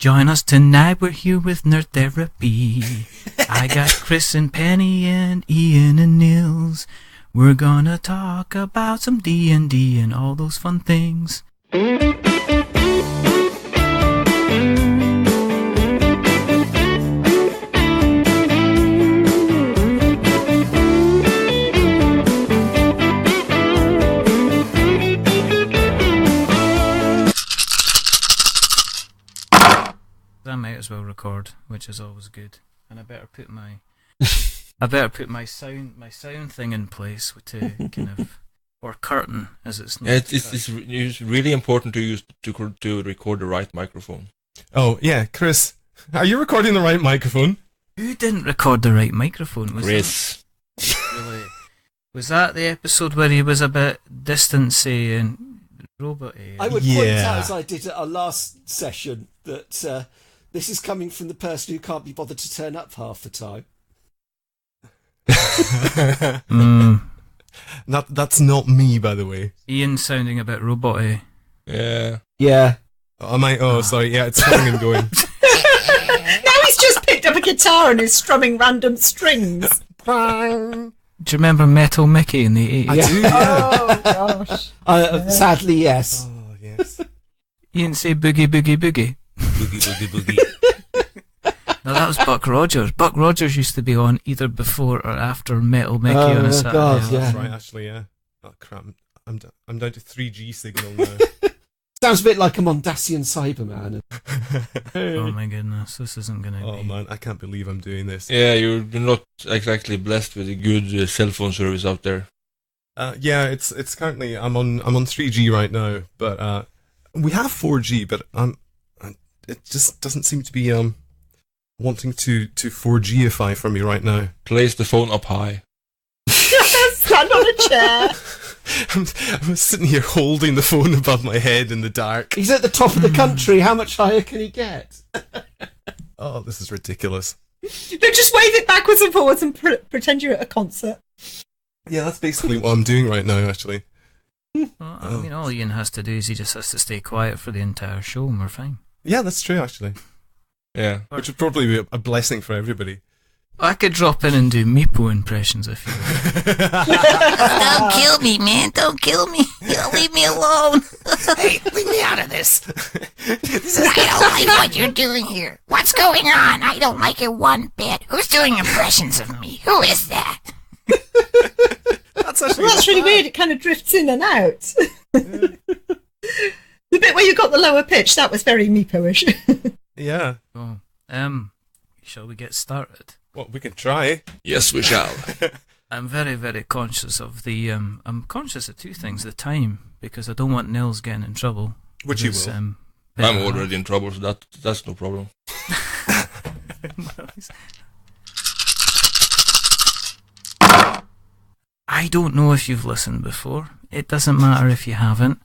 Join us tonight, we're here with Nerd Therapy. I got Chris and Penny and Iain and Nils. We're gonna talk about some D&D and all those fun things. I might as well record, which is always good. And I better put my sound thing in place to kind of, or curtain as it's known. Yeah, it's really important to use to record the right microphone. Oh yeah, Chris, are you recording the right microphone? Who didn't record the right microphone? Chris. Really? Was that the episode where he was a bit distancy and robot-y? I would point out, as I did at our last session, that this is coming from the person who can't be bothered to turn up half the time. That's not me, by the way. Iain sounding a bit robot-y. Yeah. Yeah. Sorry, yeah, it's coming and going. Now he's just picked up a guitar and is strumming random strings. Do you remember Metal Mickey in the 80s? I do, yeah. Oh, gosh. Sadly, yes. Oh, yes. Iain say boogie, boogie, boogie. Boogie, boogie, boogie. No, that was Buck Rogers. Buck Rogers used to be on either before or after Metal Mickey on a Saturday. God, yeah. That's right, actually, yeah. Oh, crap. I'm down to 3G signal now. Sounds a bit like a Mondasian Cyberman. Oh my goodness, this isn't going to be... Oh man, I can't believe I'm doing this. Yeah, you're not exactly blessed with a good cell phone service out there. Yeah, it's currently I'm on 3G right now, but we have 4G, but it just doesn't seem to be wanting to 4Gify for me right now. Place the phone up high. Stand on a chair. I'm sitting here holding the phone above my head in the dark. He's at the top of the country. How much higher can he get? Oh, this is ridiculous. No, just wave it backwards and forwards and pretend you're at a concert. Yeah, that's basically what I'm doing right now, actually. Well, I mean, all Iain has to do is he just has to stay quiet for the entire show and we're fine. Yeah, that's true, actually. Yeah. Which would probably be a blessing for everybody. I could drop in and do Meepo impressions if you want. Don't kill me, man. Don't kill me. Leave me alone. Hey, leave me out of this. I don't like what you're doing here. What's going on? I don't like it one bit. Who's doing impressions of me? Who is that? That's actually Well, that's really weird. It kind of drifts in and out. The bit where you got the lower pitch, that was very Meepo-ish. Yeah. Oh, shall we get started? Well, we can try. Yes, we shall. I'm very, very conscious of the... I'm conscious of two things. The time, because I don't want Nils getting in trouble. Which you will. I'm already in trouble, so that's no problem. I don't know if you've listened before. It doesn't matter if you haven't,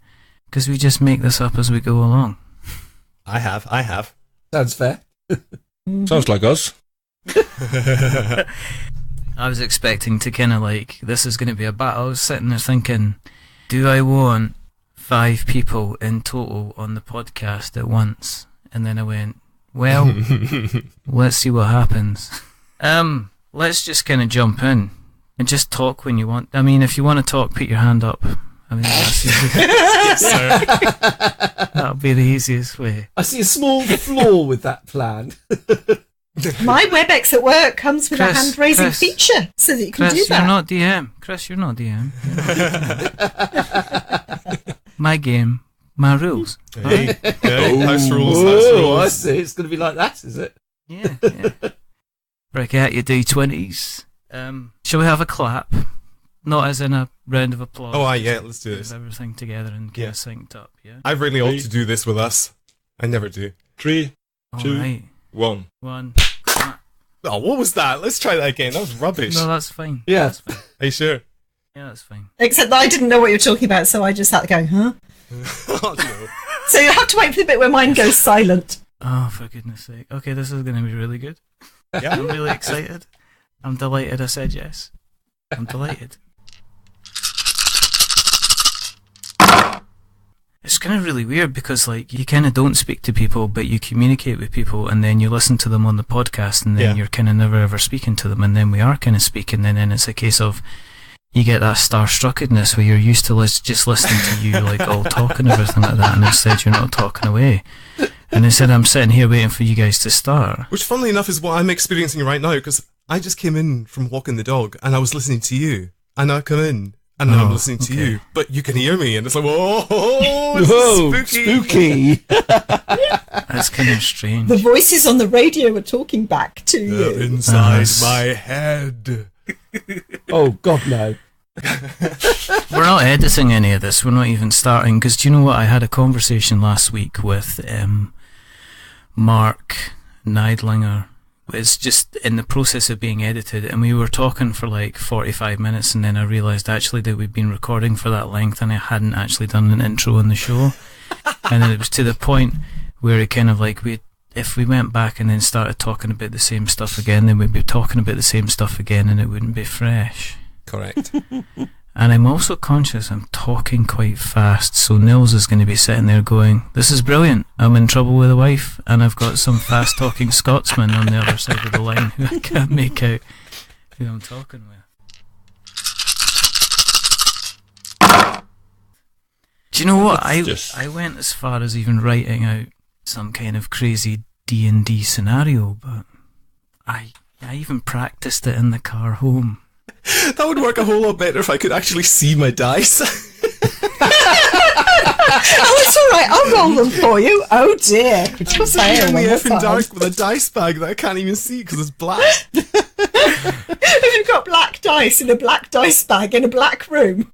because we just make this up as we go along. I have. Sounds fair. Sounds like us. I was expecting to kind of like, this is going to be a battle. I was sitting there thinking, do I want 5 people in total on the podcast at once? And then I went, well, let's see what happens. Let's just kind of jump in and just talk when you want. I mean, if you want to talk, put your hand up. I mean, that's Yes, sir. that'll be the easiest way. I see a small flaw with that plan. My WebEx at work comes with a Chris, hand-raising Chris. feature so that you can Chris, do that. you're not DM. Chris, you're not DM. My game, my rules. Hey, Right? hey, house rules, house Oh, I rules. see. It's going to be like that, is it? Yeah. Break out your D20s. Shall we have a clap? Not as in a round of applause. Oh, yeah, let's do this. Get everything together and get Yeah. synced up, yeah? I really ought to do this with us. I never do. 3, All 2, right. 1. 1. Oh, what was that? Let's try that again. That was rubbish. No, that's fine. Yeah. That's fine. Are you sure? Yeah, that's fine. Except that I didn't know what you were talking about, so I just had to go, huh? Oh, no. So you have to wait for the bit where mine goes silent. Oh, for goodness sake. Okay, this is going to be really good. Yeah. I'm really excited. I'm delighted I said yes. I'm delighted. It's kind of really weird because, like, you kind of don't speak to people, but you communicate with people, and then you listen to them on the podcast, and then you're kind of never ever speaking to them, and then we are kind of speaking, and then it's a case of you get that starstruckedness where you're used to just listening to you, like, all talk and everything like that, and instead you're not talking away. And instead I'm sitting here waiting for you guys to start. Which, funnily enough, is what I'm experiencing right now, because I just came in from walking the dog, and I was listening to you, and I come in, and I'm listening to you, but you can hear me, and it's like, whoa, spooky. That's kind of strange. The voices on the radio are talking back to you. Inside my head. Oh, God, no. We're not editing any of this. We're not even starting, because do you know what? I had a conversation last week with Mark Neidlinger. It's just in the process of being edited, and we were talking for like 45 minutes, and then I realised actually that we'd been recording for that length, and I hadn't actually done an intro on the show. And then it was to the point where it kind of like, if we went back and then started talking about the same stuff again, then we'd be talking about the same stuff again, and it wouldn't be fresh. Correct. And I'm also conscious I'm talking quite fast, so Nils is going to be sitting there going, this is brilliant, I'm in trouble with a wife, and I've got some fast-talking Scotsman on the other side of the line who I can't make out who I'm talking with. Do you know what? I went as far as even writing out some kind of crazy D&D scenario, but I even practiced it in the car home. That would work a whole lot better if I could actually see my dice. Oh, it's all right. I'll roll them for you. Oh dear. Critical fail. In the effing dark with a dice bag that I can't even see because it's black. If you've got black dice in a black dice bag in a black room.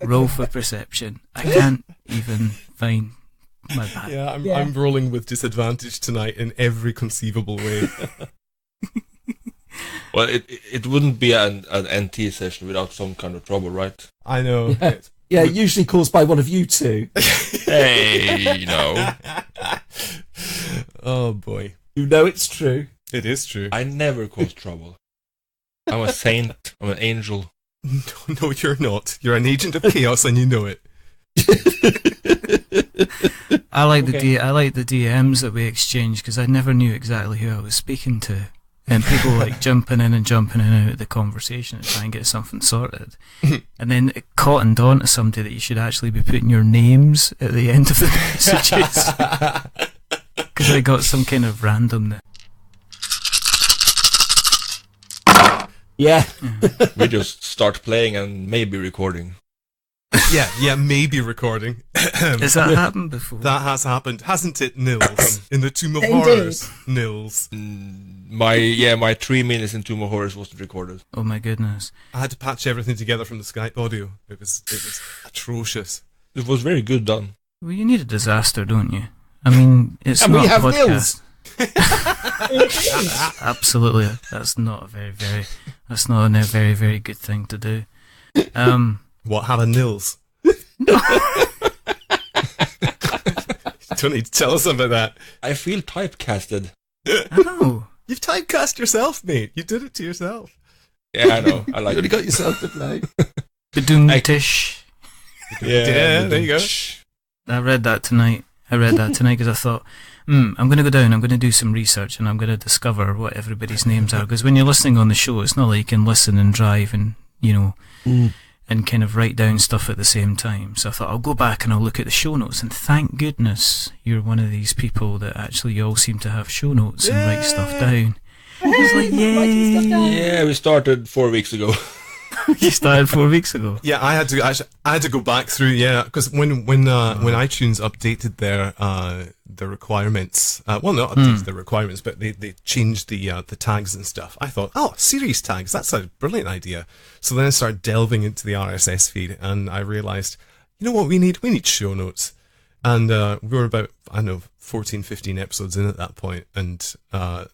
Roll for perception. I can't even find my bag. Yeah, I'm rolling with disadvantage tonight in every conceivable way. Well, it wouldn't be an NT session without some kind of trouble, right? I know. Yeah, usually caused by one of you two. Hey, no. Oh boy. You know it's true. It is true. I never cause trouble. I'm a saint. I'm an angel. No, you're not. You're an agent of chaos and you know it. I like the DMs that we exchanged because I never knew exactly who I was speaking to. And people like jumping in and out of the conversation to try and get something sorted. And then it cottoned on to somebody that you should actually be putting your names at the end of the messages. Because I got some kind of randomness. Yeah. We just start playing and maybe recording. Yeah, maybe recording. Has that happened before? That has happened, hasn't it, Nils? In the Tomb of Indeed. Horrors, Nils. My 3 minutes in Tomb of Horrors wasn't recorded. Oh my goodness. I had to patch everything together from the Skype audio. It was atrocious. It was very good done. Well, you need a disaster, don't you? I mean, it's And not we a have podcast. Nils. Absolutely. That's not a very, very good thing to do. What, have a Nils? Don't need to tell us about that. I feel typecasted. I know. You've typecast yourself, mate. You did it to yourself. Yeah, I know. I like You only it. got yourself to play. Badoom-tish. Yeah, there you go. I read that tonight because I thought, I'm going to go down, I'm going to do some research, and I'm going to discover what everybody's names are. Because when you're listening on the show, it's not like you can listen and drive and, and kind of write down stuff at the same time. So I thought, I'll go back and I'll look at the show notes, and thank goodness you're one of these people that actually you all seem to have show notes and write stuff down. It's like, yay! Yeah, we started 4 weeks ago. You started 4 weeks ago. Yeah, I had to go back through. Yeah, because when iTunes updated their requirements, not updated their requirements, but they changed the tags and stuff. I thought, series tags, that's a brilliant idea. So then I started delving into the RSS feed, and I realized, you know what we need? We need show notes. And we were about, 14, 15 episodes in at that point, and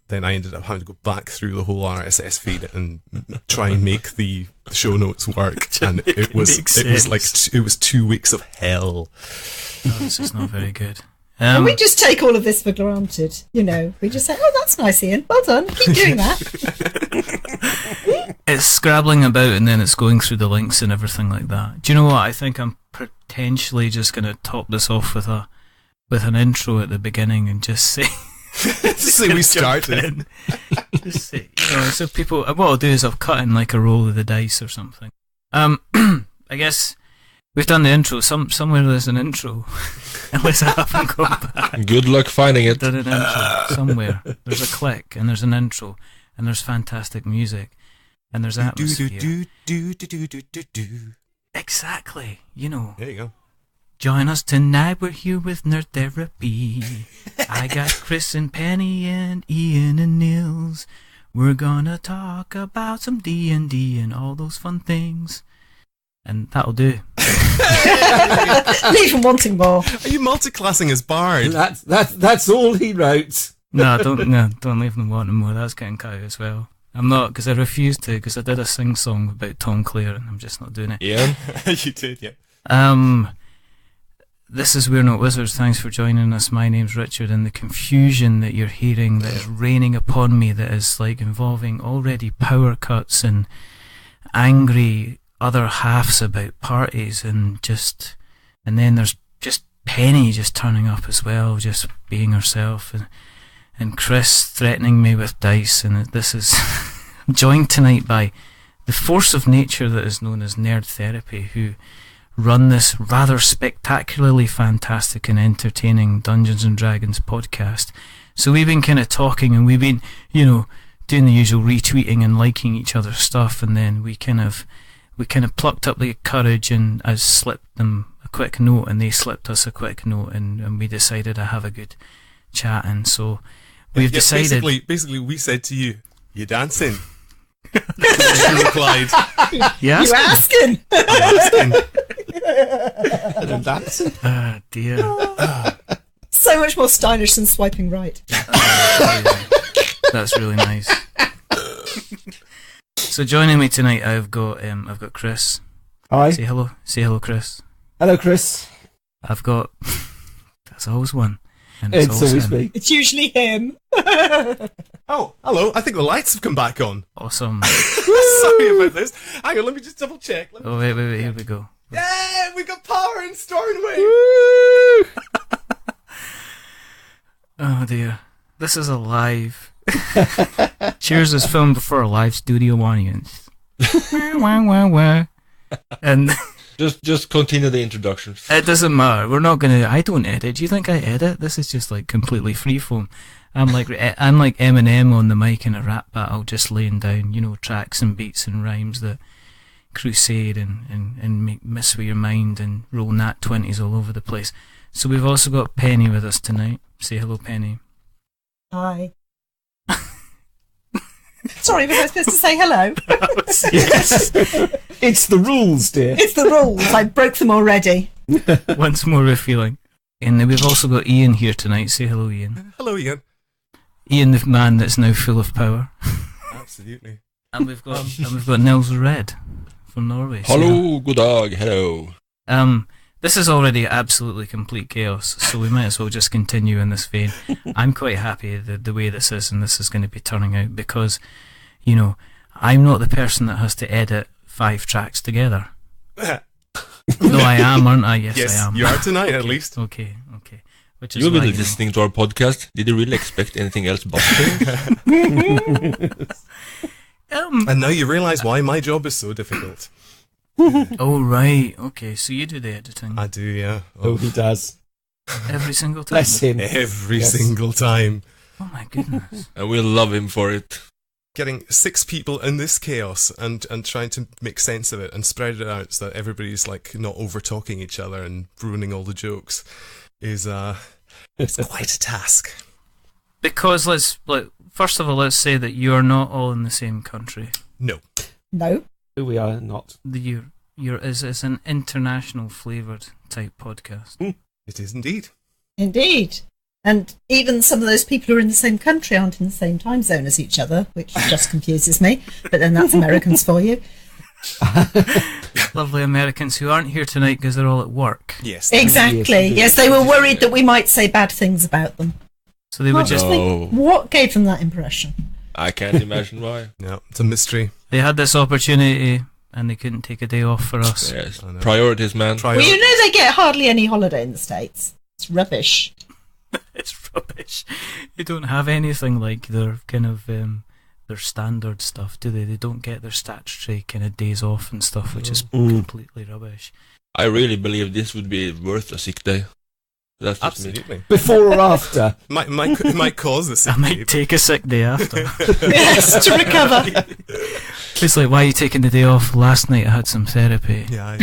then I ended up having to go back through the whole RSS feed and try and make the show notes work, and it was 2 weeks of hell. Oh, this is not very good. And we just take all of this for granted, We just say, that's nice, Iain. Well done. Keep doing that. It's scrabbling about and then it's going through the links and everything like that. Do you know what? I think I'm potentially just going to top this off with an intro at the beginning and just say... Just say we started. Just say, so people... What I'll do is I'll cut in like a roll of the dice or something. I guess we've done the intro. Somewhere there's an intro. Unless I haven't gone back. Good luck finding it. Done an intro somewhere. There's a click and there's an intro and there's fantastic music and there's atmosphere. Exactly. There you go. Join us tonight. We're here with Nerd Therapy. I got Chris and Penny and Iain and Nils. We're gonna talk about some D&D and all those fun things. And that'll do. Leave him wanting more. Are you multi-classing as Bard? That's all he wrote. No, don't leave them wanting more. That's getting cut out as well. I'm not, because I refused to, because I did a sing-song about Tom Clare and I'm just not doing it. Yeah. You did, yeah. This is We're Not Wizards. Thanks for joining us. My name's Richard, and the confusion that you're hearing that is raining upon me, that is like involving already power cuts and angry other halves about parties, and then there's just Penny just turning up as well, just being herself, and Chris threatening me with dice, and this is I'm joined tonight by the force of nature that is known as Nerd Therapy, who run this rather spectacularly fantastic and entertaining Dungeons and Dragons podcast. So we've been kind of talking, and we've been, doing the usual retweeting and liking each other's stuff, and then we kind of plucked up the courage and I slipped them a quick note, and they slipped us a quick note, and we decided to have a good chat. And so we've decided. Basically, we said to you, "You dancing?" You replied, "Yes." You asking? And dancing. Ah, dear. So much more stylish than swiping right. That's really nice. So joining me tonight, I've got Chris. Hi. Say hello, Chris. Hello, Chris. I've got. That's always one. And It's always always him. me. It's usually him. "Oh, hello, I think the lights have come back on." Awesome. Sorry about this. Hang on, let me just double check. Oh wait, here we go. Yeah, we got power in Stornoway. Oh dear, this is a live. Cheers is filmed before a live studio audience. Wah, wah, wah. And Just continue the introduction. it doesn't matter. We're not gonna. I don't edit. Do you think I edit? This is just like completely freeform. I'm like Eminem on the mic in a rap battle, just laying down, tracks and beats and rhymes that crusade and make mess with your mind and roll nat 20s all over the place. So we've also got Penny with us tonight. Say hello, Penny. Hi. Sorry, was I supposed to say hello? Yes. It's the rules, dear. It's the rules. I broke them already. Once more refueling. And then we've also got Iain here tonight. Say hello, Iain. Hello, Ian. Iain, the man that's now full of power. Absolutely. And we've got Nils Red from Norway. Say Hello, good dag, hello. This is already absolutely complete chaos, so we might as well just continue in this vein. I'm quite happy the way this is, and this is going to be turning out, because, I'm not the person that has to edit 5 tracks together. No, I am, aren't I? Yes, I am. You are tonight, at least. Okay. Which is You've why, been listening to our podcast. Did you really expect anything else but And now you realise why my job is so difficult. Oh, right. Okay, so you do the editing I do, yeah. Oh, he does. every single time? Bless him. Every Yes. single time. Oh, my goodness. And we'll love him for it. Getting 6 people in this chaos and trying to make sense of it and spread it out so that everybody's like not over talking each other and ruining all the jokes is it's quite a task. Because first of all, let's say that you're not all in the same country. No. No. We are not. It's an international flavoured type podcast. It is indeed. Indeed. And even some of those people who are in the same country aren't in the same time zone as each other, which just confuses me. But then that's Americans for you. Lovely Americans who aren't here tonight because they're all at work. Yes. Exactly. Yes, they were worried that we might say bad things about them. So they would just What gave them that impression? I can't imagine why. Yeah, it's a mystery. they had this opportunity and they couldn't take a day off for us. Yes, priorities, man. Well, you know they get hardly any holiday in the States. It's rubbish. It's rubbish. They don't have anything like their kind of their standard stuff, do they? They don't get their statutory kind of days off and stuff, which is completely rubbish. I really believe this would be worth a sick day. That's just Absolutely. me. Before or after? might cause a sick I might take a sick day after. Yes, to recover. It's like, why are you taking the day off? Last night I had some therapy. Yeah.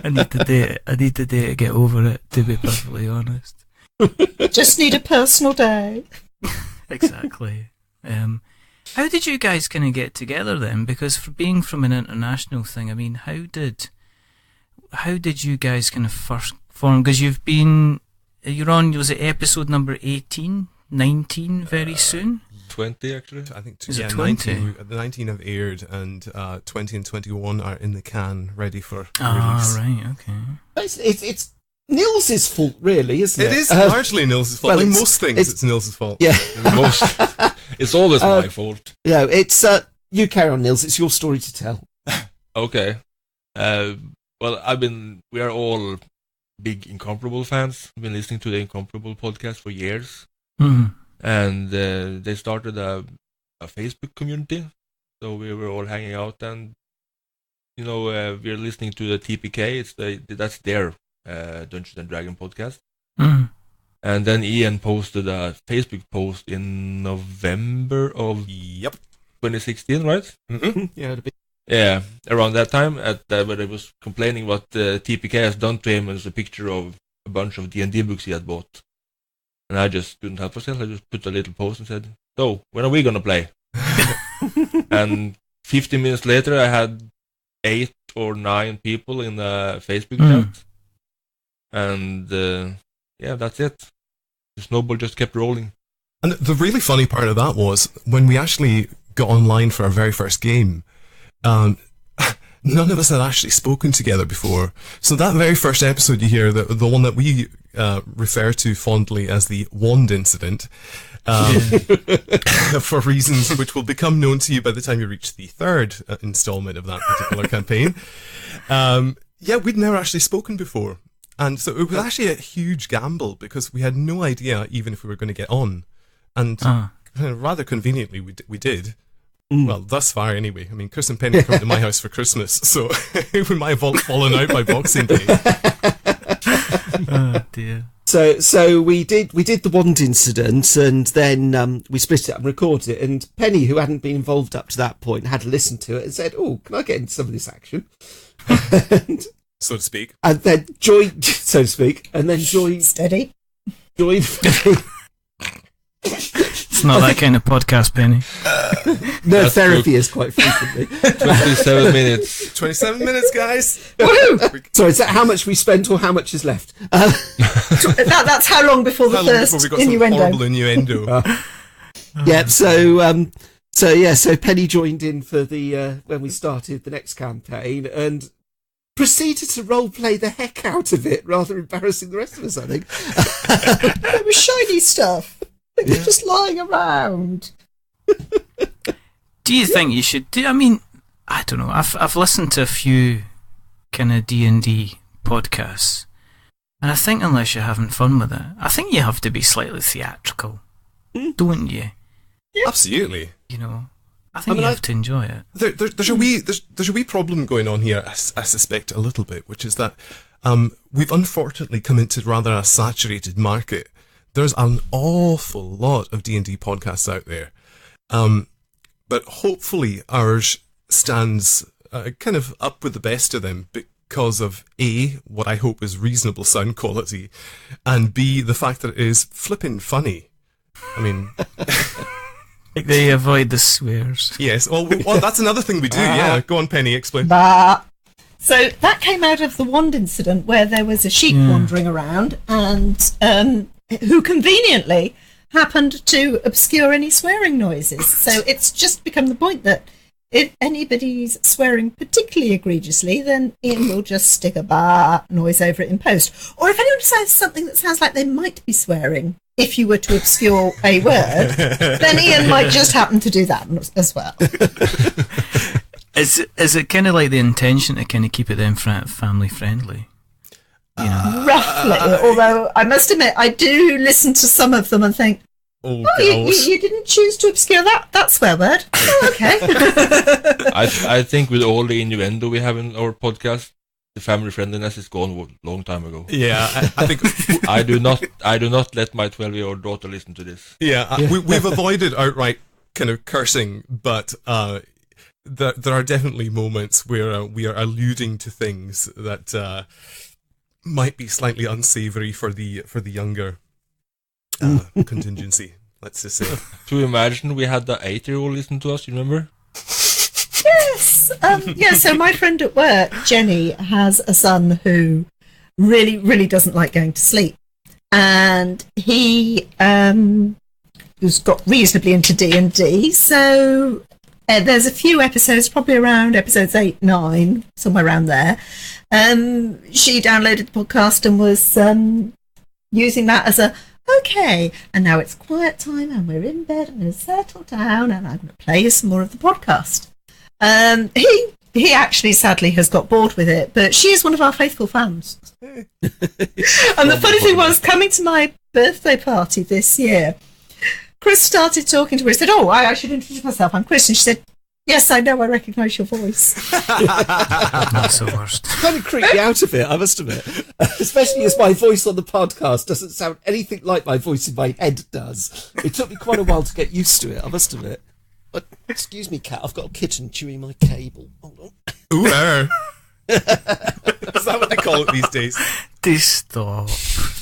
I need the day to get over it, to be perfectly honest. Just need a personal day. Exactly. How did you guys kind of get together then? Because for being from an international thing, I mean, how did you guys kind of first form? Because you're on, was it episode number 18, 19 very soon? 20 actually. I think Is it 20? 19 have aired, and 20 and 21 are in the can, ready for release. Ah, right, okay. It's Nils' fault, really, isn't it? It is largely Nils' fault. well, Like most things, it's Nils' fault. Yeah. It's always my fault. No, it's you carry on, Nils. It's your story to tell. Okay. Well, we are all big Incomparable fans. We've been listening to the Incomparable podcast for years. Mm. And they started a Facebook community. So we were all hanging out, and we're listening to the TPK. That's their Dungeons and Dragon podcast. Mm. And then Iain posted a Facebook post in November of 2016, right? Mm-hmm. Yeah, around that time, where he was complaining what TPK has done to him, as a picture of a bunch of D&D books he had bought. And I just couldn't help myself. I just put a little post and said, "So, when are we gonna play?" And 15 minutes later, I had 8 or 9 people in the Facebook chat. And that's it. The snowball just kept rolling. And the really funny part of that was when we actually got online for our very first game. None of us had actually spoken together before. So that very first episode you hear, the one that we refer to fondly as the Wand Incident, for reasons which will become known to you by the time you reach the third installment of that particular campaign. We'd never actually spoken before. And so it was actually a huge gamble, because we had no idea even if we were going to get on. And rather conveniently, we did. Well, thus far anyway. I mean, Chris and Penny come to my house for Christmas, so we might have all fallen out by Boxing Day. Oh dear. So we did the Wand Incident, and then we split it up and recorded it. And Penny, who hadn't been involved up to that point, had to listen to it and said, "Oh, can I get into some of this action?" So to speak. And then joined, so to speak, and then joined. Steady. Joined. It's not that kind of podcast, Penny. No, therapy is quite frequently. 27 minutes. 27 minutes, guys. Woohoo! Sorry, is that how much we spent or how much is left? That's how long before the first we got innuendo. some horrible innuendo. Yeah. So Penny joined in for the when we started the next campaign and proceeded to roleplay the heck out of it, rather embarrassing the rest of us, I think. It was shiny stuff. It was just lying around. Do you think you should do? I mean, I don't know. I've listened to a few kind of D&D podcasts, and I think unless you're having fun with it, I think you have to be slightly theatrical, don't you? Yeah. Absolutely. I think you have to enjoy it. There's a wee problem going on here, I suspect, a little bit, which is that we've unfortunately come into rather a saturated market. There's an awful lot of D&D podcasts out there, but hopefully ours stands kind of up with the best of them because of A, what I hope is reasonable sound quality, and B, the fact that it is flippin' funny. I mean... Like they avoid the swears. Yes, well, that's another thing we do, yeah. Go on, Penny, explain. So that came out of the Wand Incident, where there was a sheep wandering around, and who conveniently happened to obscure any swearing noises. So it's just become the point that if anybody's swearing particularly egregiously, then Iain will just stick a bah noise over it in post. Or if anyone says something that sounds like they might be swearing, if you were to obscure a word, then Iain might just happen to do that as well. Is it kind of like the intention to kind of keep it then family friendly? You know? Roughly, although I must admit, I do listen to some of them and think, Oh, you didn't choose to obscure that swear word. Oh, okay. I think with all the innuendo we have in our podcast, the family friendliness is gone a long time ago. Yeah, I think I do not let my 12-year-old daughter listen to this. We've avoided outright kind of cursing, but there are definitely moments where we are alluding to things that might be slightly unsavory for the younger contingency. Let's just say. To imagine we had the 8-year-old listen to us. You remember? Yes. So my friend at work, Jenny, has a son who really, really doesn't like going to sleep, and he who's got reasonably into D&D. So there's a few episodes, probably around episodes 8, 9, somewhere around there. She downloaded the podcast and was using that as a okay, and now it's quiet time and we're in bed and we're settle down and I'm going to play you some more of the podcast. He actually sadly has got bored with it, but she is one of our faithful fans. And the funny thing was, coming to my birthday party this year, Chris started talking to her. He said, "Oh, I should introduce myself. I'm Chris." And she said, "Yes, I know. I recognise your voice." That's the worst. Kind of creeped me out of it, I must admit. Especially as my voice on the podcast doesn't sound anything like my voice in my head does. It took me quite a while to get used to it, I must admit. But, excuse me, cat, I've got a kitten chewing my cable. Hold on. Ooh, is that what they call it these days? Do stop.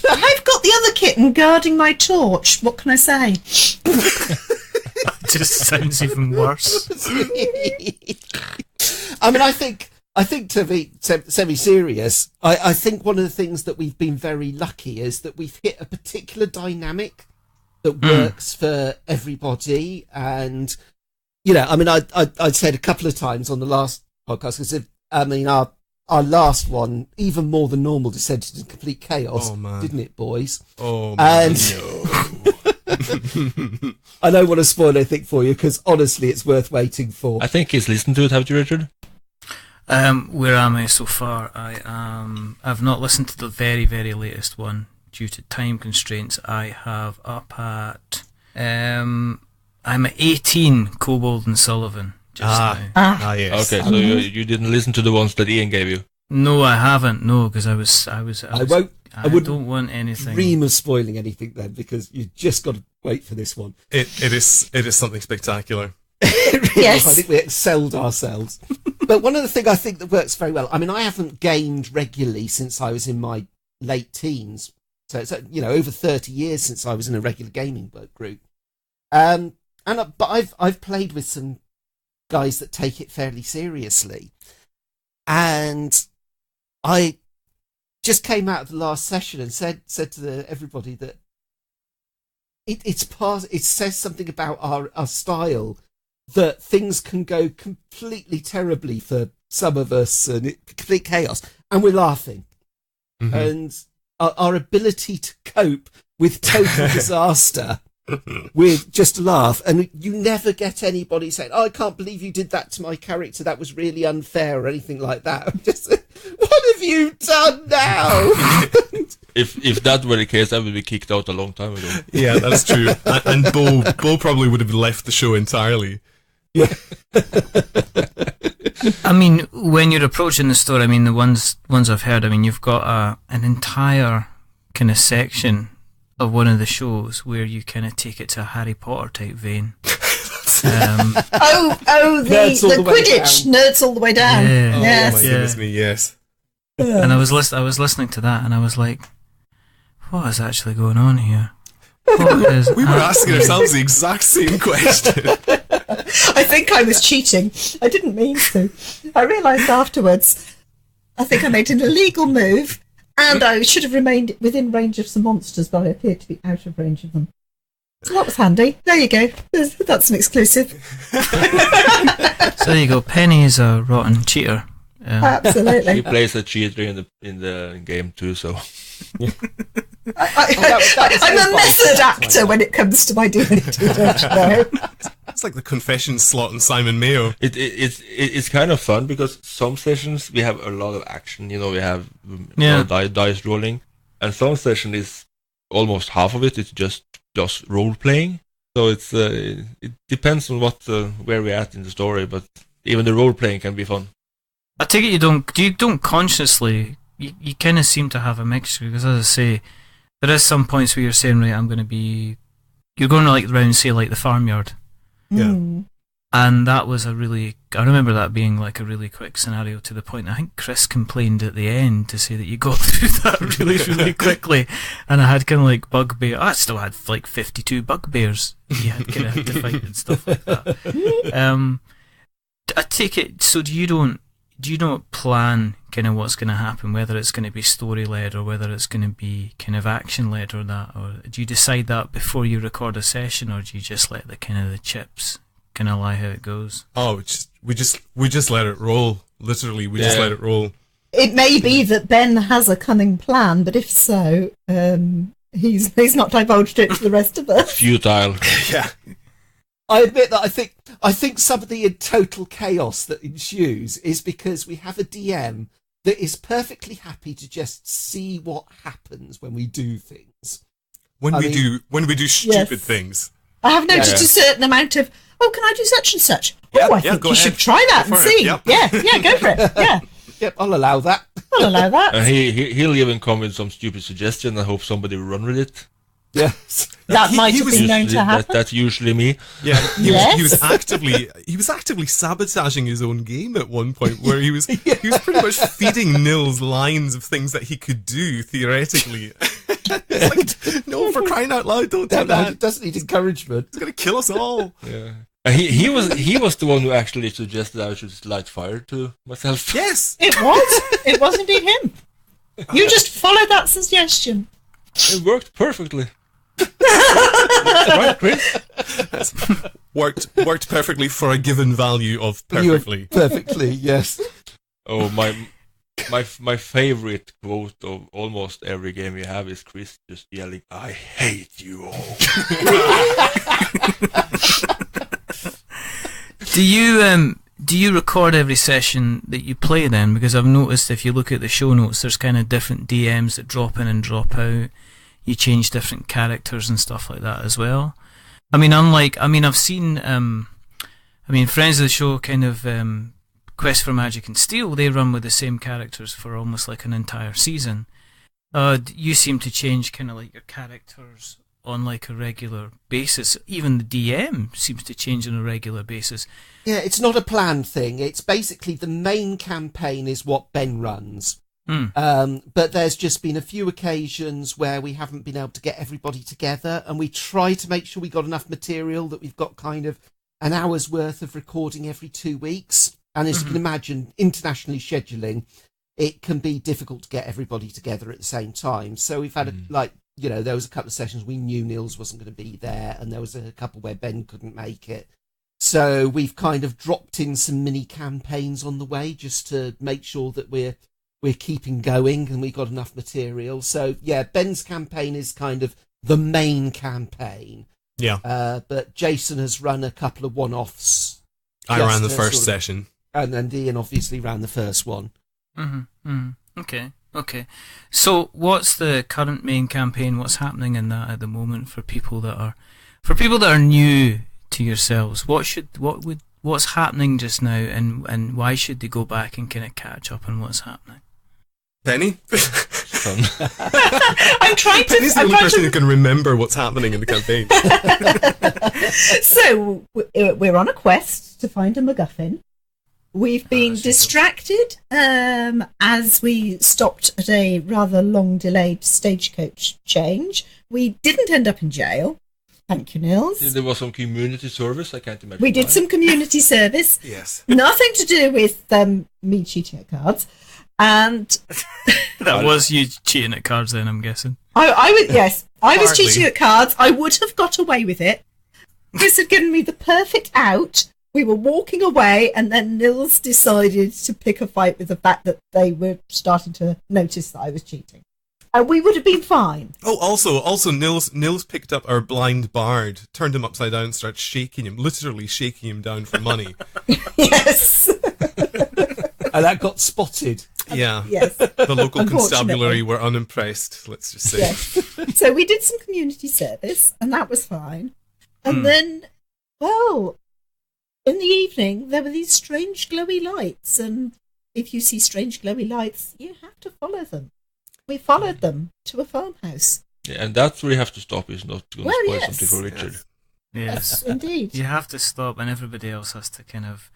I've got the other kitten guarding my torch. What can I say? Just sounds even worse. I mean, I think to be semi-serious, I think one of the things that we've been very lucky is that we've hit a particular dynamic that works for everybody. And, you know, I mean, I said a couple of times on the last podcast, because I mean, our last one, even more than normal, descended into complete chaos, didn't it, boys? Oh, man, no. I don't want to spoil anything for you, because honestly, it's worth waiting for. I think he's listened to it, haven't you, Richard? Where am I so far? I've not listened to the very, very latest one due to time constraints. I have up at I'm at 18 Kobold and Sullivan just now. Yes. Okay, so you didn't listen to the ones that Iain gave you? No, I haven't. No, because I don't want anything. Dream of spoiling anything then, because you just got to wait for this one. It is something spectacular. Yes. I think we excelled ourselves. But one of the things I think that works very well, I mean, I haven't gamed regularly since I was in my late teens. So it's, you know, over 30 years since I was in a regular gaming group. But I've played with some guys that take it fairly seriously. And I just came out of the last session and said to everybody that it says something about our style, that things can go completely terribly for some of us and complete chaos, and we're laughing. Mm-hmm. And our ability to cope with total disaster with just laugh, and you never get anybody saying, "Oh, I can't believe you did that to my character, that was really unfair," or anything like that. Just, what have you done now? If that were the case, I would be kicked out a long time ago. Yeah, that's true. And Bo probably would have left the show entirely. Yeah. I mean, when you're approaching the story, I mean, the ones I've heard, I mean, you've got an entire kind of section of one of the shows where you kind of take it to a Harry Potter type vein. The Quidditch, nerds all the way down. Yeah. Yes. Oh my goodness me, yes. And I was listening to that, and I was like, what is actually going on here? We were asking ourselves the exact same question. I think I was cheating. I didn't mean to. I realised afterwards, I think I made an illegal move, and I should have remained within range of some monsters, but I appeared to be out of range of them. So that was handy. There you go. That's an exclusive. So there you go. Penny is a rotten cheater. Absolutely. He plays a cheater in the game too, so. I'm a method actor when it comes to my D&D, don't you know? It's like the confession slot in Simon Mayo. It's kind of fun because some sessions we have a lot of action. You know, we have dice rolling, and some session is almost half of it. It's just role playing. So it depends on where we're at in the story, but even the role playing can be fun. I take it you don't consciously. You kind of seem to have a mixture because, as I say, there is some points where you're saying, right, you're going to like round, say, like the farmyard. Yeah. And that was I remember that being like a really quick scenario to the point. I think Chris complained at the end to say that you got through that really, really quickly. And I had kind of like bugbear. I still had like 52 bugbears you had kind of had to fight and stuff like that. I take it, so do you not plan kind of what's going to happen, whether it's going to be story-led or whether it's going to be kind of action-led or that? Or do you decide that before you record a session, or do you just let the kind of the chips kind of lie how it goes? Oh, we just let it roll. Literally, we just let it roll. It may be that Ben has a cunning plan, but if so, he's not divulged it to the rest of us. Futile. Yeah. I admit that I think some of the total chaos that ensues is because we have a DM that is perfectly happy to just see what happens when we do things. When we do stupid things. I have noticed a certain amount of, can I do such and such? Yeah, I think you should try that and see. Yep. Yeah, go for it. Yeah. Yep, I'll allow that. I'll allow that. And he'll even come with some stupid suggestion. I hope somebody will run with it. Yes. That might have been known to happen. That's usually me. Yeah, he was actively sabotaging his own game at one point, where he was pretty much feeding Nils lines of things that he could do theoretically. It's like, no, for crying out loud, don't do that. It doesn't need encouragement. It's gonna kill us all. Yeah. He was the one who actually suggested I should light fire to myself. Yes, It was indeed him. You just followed that suggestion. It worked perfectly. Right, Chris? Worked perfectly for a given value of perfectly. Perfectly, yes. Oh, my favorite quote of almost every game we have is Chris just yelling, "I hate you all." Do you record every session that you play then? Because I've noticed if you look at the show notes, there's kind of different DMs that drop in and drop out. You change different characters and stuff like that as well. I've seen, friends of the show kind of, Quest for Magic and Steel, they run with the same characters for almost like an entire season. You seem to change kind of like your characters on like a regular basis. Even the DM seems to change on a regular basis. Yeah, it's not a planned thing. It's basically the main campaign is what Ben runs. But there's just been a few occasions where we haven't been able to get everybody together, and we try to make sure we got enough material that we've got kind of an hour's worth of recording every 2 weeks. And as you can imagine, internationally scheduling, it can be difficult to get everybody together at the same time. So we've had there was a couple of sessions we knew Nils wasn't going to be there, and there was a couple where Ben couldn't make it. So we've kind of dropped in some mini campaigns on the way just to make sure that we're keeping going and we got enough material. So yeah, Ben's campaign is kind of the main campaign. Yeah. But Jason has run a couple of one-offs. I ran the first session. And then Iain obviously ran the first one. Okay. So what's the current main campaign? What's happening in that at the moment for people that are new to yourselves? What's happening just now, and why should they go back and kind of catch up on what's happening? Penny? I'm trying to... Penny's the only person who can remember what's happening in the campaign. So, we're on a quest to find a MacGuffin. We've been distracted as we stopped at a rather long-delayed stagecoach change. We didn't end up in jail. Thank you, Nils. There was some community service, I can't imagine. We did some community service. Yes. Nothing to do with me cheating at cards. And that was you cheating at cards then, I'm guessing. I was Partly. cheating at cards. I would have got away with it. Chris had given me the perfect out. We were walking away, and then Nils decided to pick a fight with the fact that they were starting to notice that I was cheating. we would have been fine. Oh, also, Nils picked up our blind bard, turned him upside down, started shaking him, literally shaking him down for money. Yes. And that got spotted. Yeah. Yes. The local Unfortunately. constabulary were unimpressed, let's just say. Yes. So we did some community service, and that was fine. And then, well, in the evening, there were these strange glowy lights, and if you see strange glowy lights, you have to follow them. We followed them to a farmhouse. Yeah, and that's where you have to stop. Is not going to Well, spoil yes. something for Richard. Yes. Yes, indeed. You have to stop, and everybody else has to kind of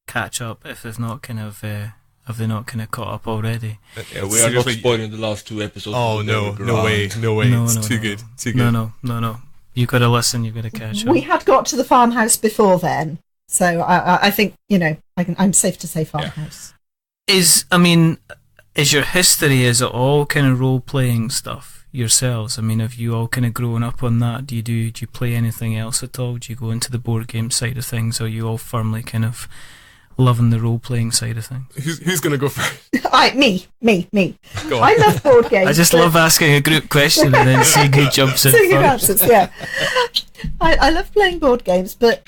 catch up if they've not kind of if they're not kind of caught up already. Yeah, we are not Seriously. spoiling the last 2 episodes. Oh, of no Never way. Ground. No, It's no, too no, good. no. Too good. No. You got to listen. You got to catch up. We had got to the farmhouse before then, so I think, I'm safe to say farmhouse. Is your history, is it all kind of role playing stuff yourselves? I mean, have you all kind of grown up on that? Do you play anything else at all? Do you go into the board game side of things, or are you all firmly kind of loving the role playing side of things? Who's going to go first? Me. Go on. I love board games. I just but- love asking a group question and then seeing who jumps in Seeing who first. answers, yeah. I love playing board games, but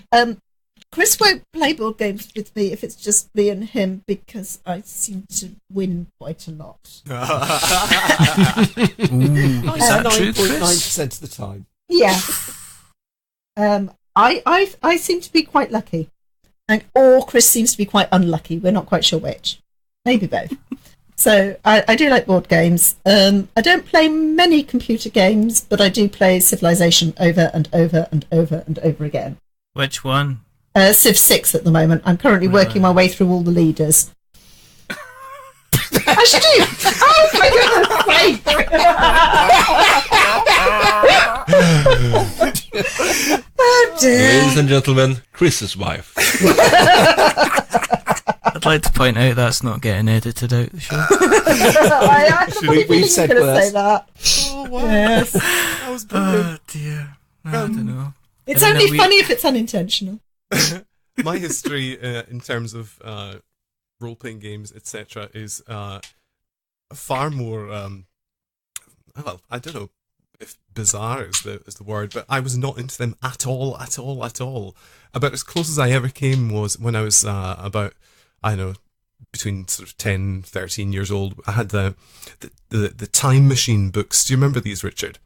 Chris won't play board games with me if it's just me and him, because I seem to win quite a lot. Ooh, is that true, Chris? 9.9% of the time. Yeah. I seem to be quite lucky, or Chris seems to be quite unlucky. We're not quite sure which. Maybe both. So I do like board games. I don't play many computer games, but I do play Civilization over and over and over and over again. Which one? Civ 6 at the moment. I'm currently working my way through all the leaders. I should do. Oh my goodness! Oh dear. Ladies and gentlemen, Chris's wife. I'd like to point out that's not getting edited out the show. I actually We've said going to worse. say that. Oh, wow. Yes. That was brilliant. Oh dear. I don't know. It's I mean, only we- funny if it's unintentional. My history in terms of role-playing games, etc., is far more. Well, I don't know if bizarre is the word, but I was not into them at all. About as close as I ever came was when I was about, I don't know, between sort of 10, 13 years old. I had the Time Machine books. Do you remember these, Richard?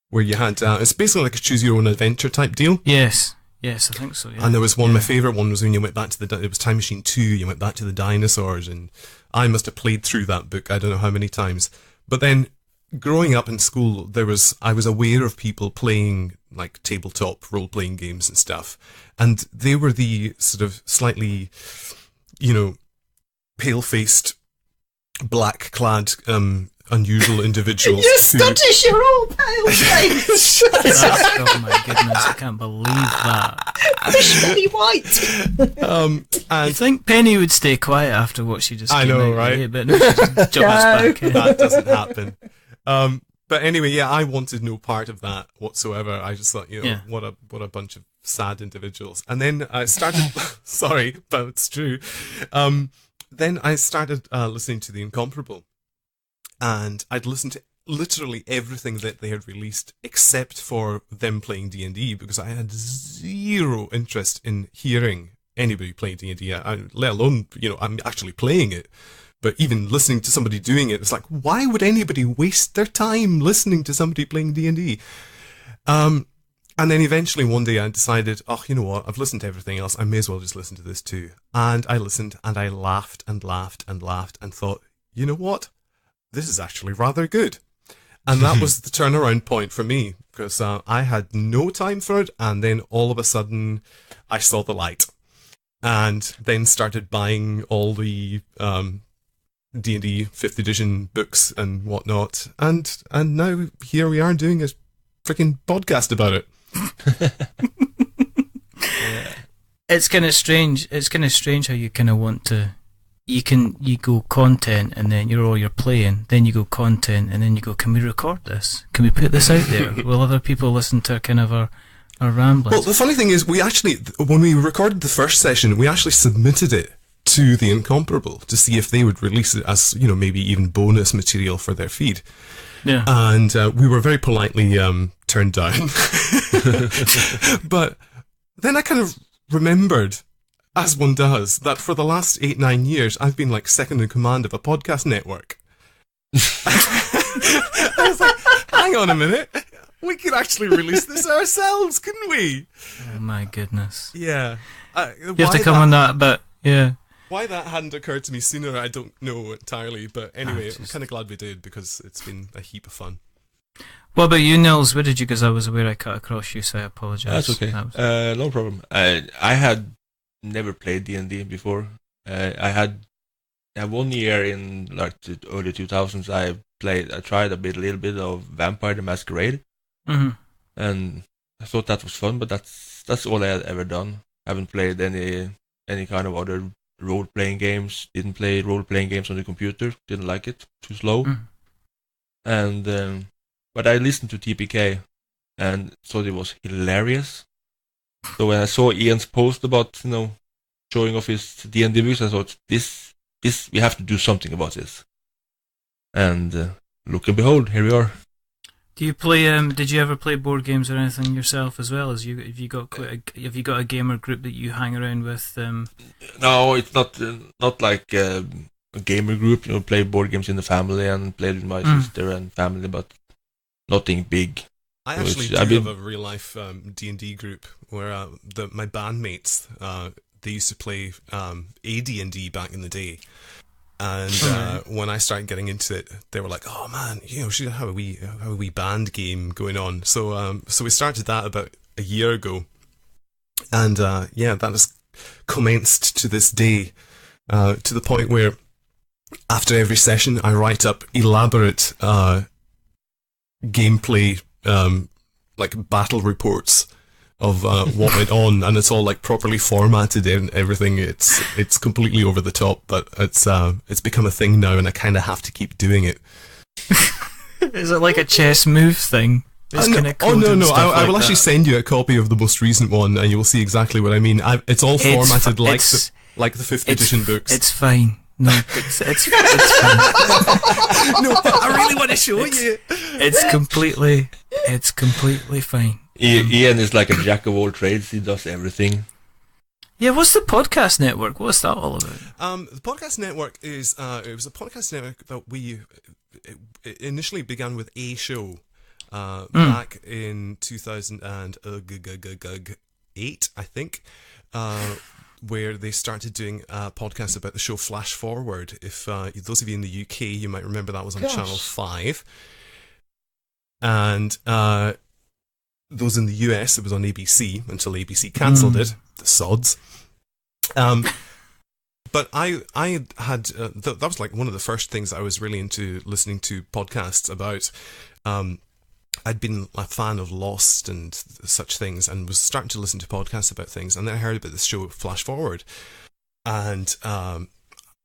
Where you had it's basically like a choose your own adventure type deal. Yes, I think so. Yeah. And there was one, my favourite one was when you went back to it was Time Machine 2, you went back to the dinosaurs, and I must have played through that book, I don't know how many times. But then, growing up in school, I was aware of people playing, like, tabletop role-playing games and stuff, and they were the sort of slightly, pale-faced, black-clad, unusual individuals. You're who- Scottish, you're all pale face. Oh my goodness, I can't believe that. Visually white. I think Penny would stay quiet after what she just I came know, out right? with, but no, she just jumps back in. That doesn't happen. But anyway, yeah, I wanted no part of that whatsoever. I just thought, Yeah. what a bunch of sad individuals. And then I started, sorry, but it's true. Then I started listening to The Incomparable. And I'd listened to literally everything that they had released except for them playing D&D, because I had zero interest in hearing anybody play D&D, let alone, I'm actually playing it. But even listening to somebody doing it, it's like, why would anybody waste their time listening to somebody playing D&D? And then eventually one day I decided, you know what, I've listened to everything else, I may as well just listen to this too. And I listened, and I laughed and laughed and laughed and thought, you know what? This is actually rather good. And that was the turnaround point for me, because I had no time for it, and then all of a sudden I saw the light. And then started buying all the D&D 5th edition books and whatnot, and now here we are doing a freaking podcast about it. It's kind of strange. It's kind of strange how you kind of want to. You go content, and then you're playing. Then you go content, and then you go, can we record this? Can we put this out there? Will other people listen to kind of our ramblings? Well, the funny thing is, we actually, when we recorded the first session, we actually submitted it to The Incomparable to see if they would release it as, maybe even bonus material for their feed. Yeah. And we were very politely turned down. But then I kind of remembered, as one does, that for the last 8-9 years, I've been like second in command of a podcast network. I was like, hang on a minute. We could actually release this ourselves, couldn't we? Oh my goodness. Yeah. You have to come on that, but yeah. Why that hadn't occurred to me sooner, I don't know entirely. But anyway, just... I'm kind of glad we did, because it's been a heap of fun. What about you, Nils? Where did you? Because I was aware I cut across you, so I apologise. That's okay. No problem. I had never played D&D before. I had 1 year in like the early 2000s. I tried a little bit of Vampire the Masquerade, and I thought that was fun. But that's all I had ever done. I haven't played any kind of other role-playing games. Didn't play role-playing games on the computer. Didn't like it. Too slow. And but I listened to TPK and thought it was hilarious. So when I saw Iain's post about showing off his D&D books, I thought this we have to do something about this. And look and behold, here we are. Do you play? Did you ever play board games or anything yourself as well? Have you got a gamer group that you hang around with? No, it's not like a gamer group. Play board games in the family and play with my sister and family, but nothing big. I actually do have a real life D&D group where my bandmates they used to play AD&D back in the day. And when I started getting into it, they were like, "Oh man, we should have a wee band game going on." So we started that about a year ago, and that has commenced to this day, to the point where after every session I write up elaborate gameplay, like battle reports of what went on, and it's all like properly formatted and everything. It's completely over the top, but it's become a thing now, and I kind of have to keep doing it. Is it like a chess move thing? No. I will actually send you a copy of the most recent one, and you will see exactly what I mean. It's all formatted like the 5th edition books. It's fine. No, it's fine. No, I really want to show you. It's completely fine. Iain is like a jack of all trades. He does everything. Yeah, what's the podcast network? What's that all about? The podcast network is it was a podcast network that we initially began with a show back in 2008, I think, where they started doing a podcast about the show Flash Forward. If those of you in the UK, you might remember that was on Channel 5. And those in the US, it was on ABC until ABC cancelled it. The sods. But I had that was like one of the first things I was really into listening to podcasts about. I'd been a fan of Lost and such things, and was starting to listen to podcasts about things. And then I heard about this show Flash Forward, and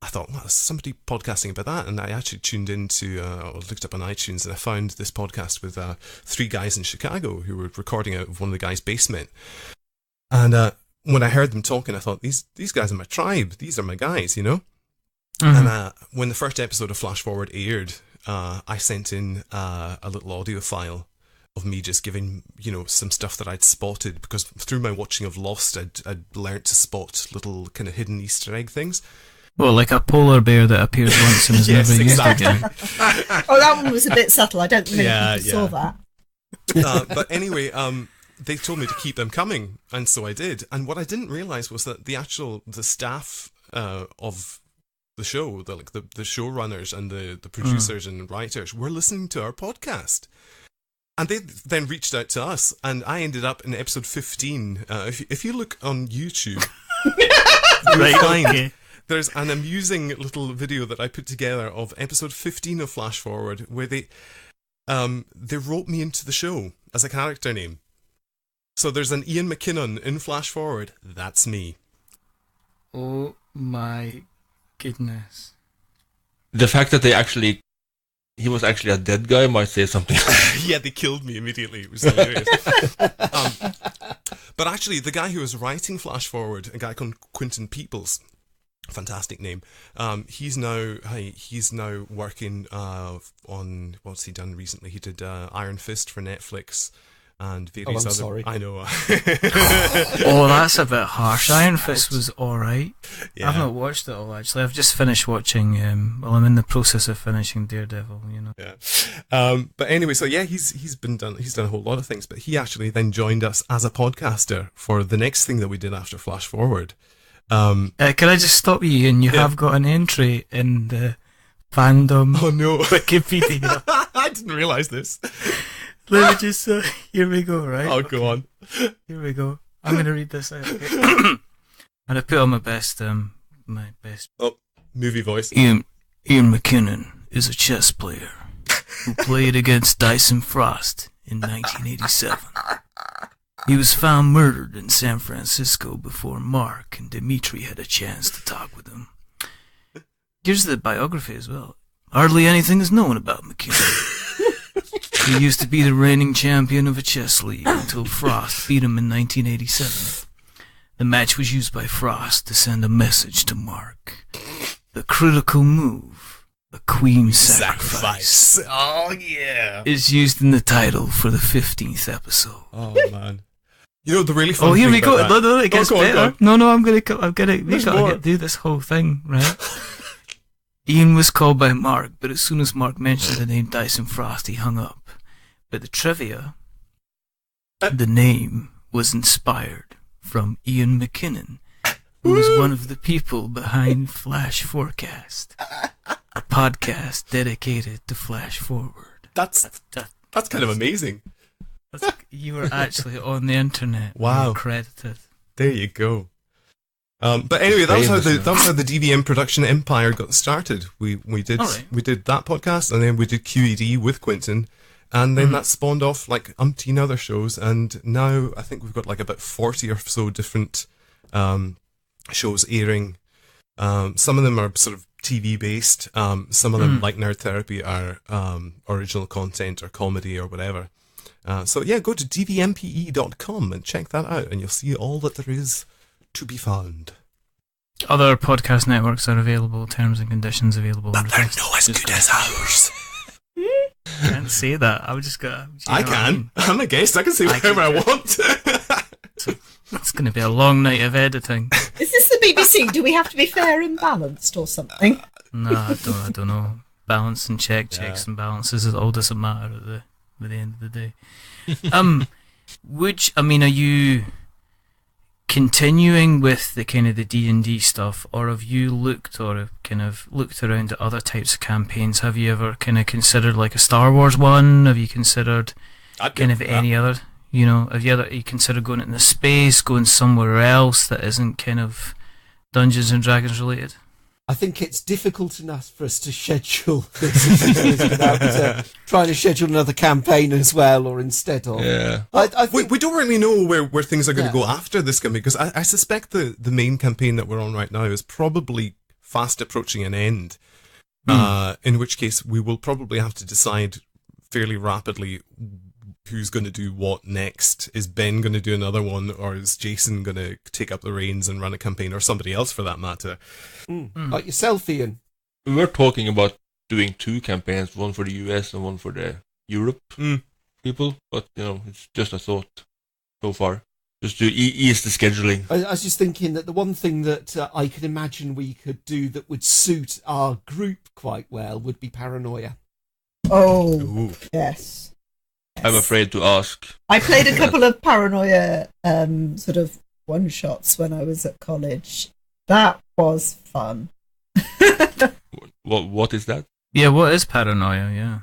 I thought, well, there's somebody podcasting about that. And I actually tuned into, looked up on iTunes, and I found this podcast with 3 guys in Chicago who were recording out of one of the guys' basement. And when I heard them talking, I thought, these guys are my tribe. These are my guys, And when the first episode of Flash Forward aired, I sent in a little audio file of me just giving, some stuff that I'd spotted, because through my watching of Lost, I'd learnt to spot little kind of hidden Easter egg things. Well, like a polar bear that appears once and is never used again. Oh, that one was a bit subtle. I don't think you saw that. But anyway, they told me to keep them coming, and so I did. And what I didn't realise was that the staff of the show, the showrunners and the producers and writers were listening to our podcast. And they then reached out to us, and I ended up in episode 15. If you look on YouTube, you'll find there's an amusing little video that I put together of episode 15 of Flash Forward, where they wrote me into the show as a character name. So there's an Iain McKinnon in Flash Forward. That's me. Oh my goodness. The fact that he was actually a dead guy might say something. Yeah, they killed me immediately. It was hilarious. But actually, the guy who was writing Flash Forward, a guy called Quentin Peoples, Fantastic name. He's now working on, what's he done recently? He did Iron Fist for Netflix and various other. Sorry. I know. Oh, that's a bit harsh. Iron Fist was alright. Yeah. I've not watched it all, actually. I've just finished watching, I'm in the process of finishing Daredevil, you know. Yeah. But anyway, so yeah, he's done a whole lot of things, but he actually then joined us as a podcaster for the next thing that we did after Flash Forward. Can I just stop you? And you have got an entry in the fandom Wikipedia. I didn't realise this. Let me just, here we go, right? Oh, go on. Here we go. I'm going to read this out. Okay. And I put on my best. Oh, movie voice. Ian McKinnon is a chess player who played against Dyson Frost in 1987. He was found murdered in San Francisco before Mark and Dimitri had a chance to talk with him. Here's the biography as well. Hardly anything is known about McKinnon. He used to be the reigning champion of a chess league until Frost beat him in 1987. The match was used by Frost to send a message to Mark. The critical move, the Queen Sacrifice, Oh, yeah. is used in the title for the 15th episode. Oh, man. You know, the really fun Oh, here thing we go. about that- No, it gets go on, better. go on. No, I'm gonna There's more. do this whole thing, right? Ian was called by Mark, but as soon as Mark mentioned the name Dyson Frost, he hung up. But the trivia, the name was inspired from Ian McKinnon, who was one of the people behind Flash Forecast, a podcast dedicated to Flash Forward. That's kind of amazing. You were actually on the internet. Wow. You're credited. There you go. But anyway, that was how the DVM production empire got started. We did that podcast, and then we did QED with Quentin, and then that spawned off like umpteen other shows, and now I think we've got like about 40 or so different shows airing. Some of them are sort of TV based. Some of them, like Nerd Therapy, are original content or comedy or whatever. So yeah, go to dvmpe.com and check that out, and you'll see all that there is to be found. Other podcast networks are available, terms and conditions available. But they're not as good as ours. Can't say that. I would just go. I can. I'm a guest. I can say whatever I want. It's going to be a long night of editing. Is this the BBC? Do we have to be fair and balanced or something? No, I don't know. Balance and checks and balances. It all doesn't matter at the end of the day. Are you continuing with the kind of the D&D stuff, or have you looked around at other types of campaigns? Have you ever kind of considered like a Star Wars one? Have you considered any other? You know, have you considered going into space, going somewhere else that isn't kind of Dungeons and Dragons related? I think it's difficult enough for us to schedule this without trying to schedule another campaign as well, or instead of. Yeah. I think we don't really know where things are going to go after this campaign, because I suspect the main campaign that we're on right now is probably fast approaching an end, in which case we will probably have to decide fairly rapidly who's going to do what next. Is Ben going to do another one, or is Jason going to take up the reins and run a campaign, or somebody else for that matter? Like yourself, Ian. We were talking about doing two campaigns, one for the US and one for the Europe people, but it's just a thought so far, just to ease the scheduling. I was just thinking that the one thing that I could imagine we could do that would suit our group quite well would be paranoia. Oh, Ooh. yes. I'm afraid to ask. I played a couple of paranoia sort of one-shots when I was at college. That was fun. What is that? Yeah, what is paranoia? Yeah.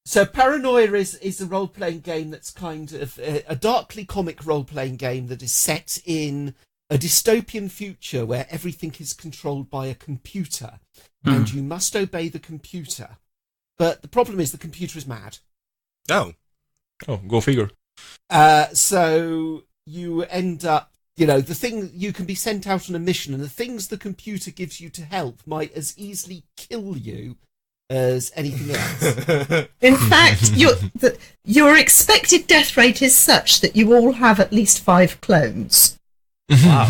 So Paranoia is a role-playing game that's kind of a darkly comic role-playing game that is set in a dystopian future where everything is controlled by a computer, and you must obey the computer. But the problem is the computer is mad. Oh, go figure. So you end up, the thing, you can be sent out on a mission, and the things the computer gives you to help might as easily kill you as anything else. In fact, your expected death rate is such that you all have at least 5 clones. wow.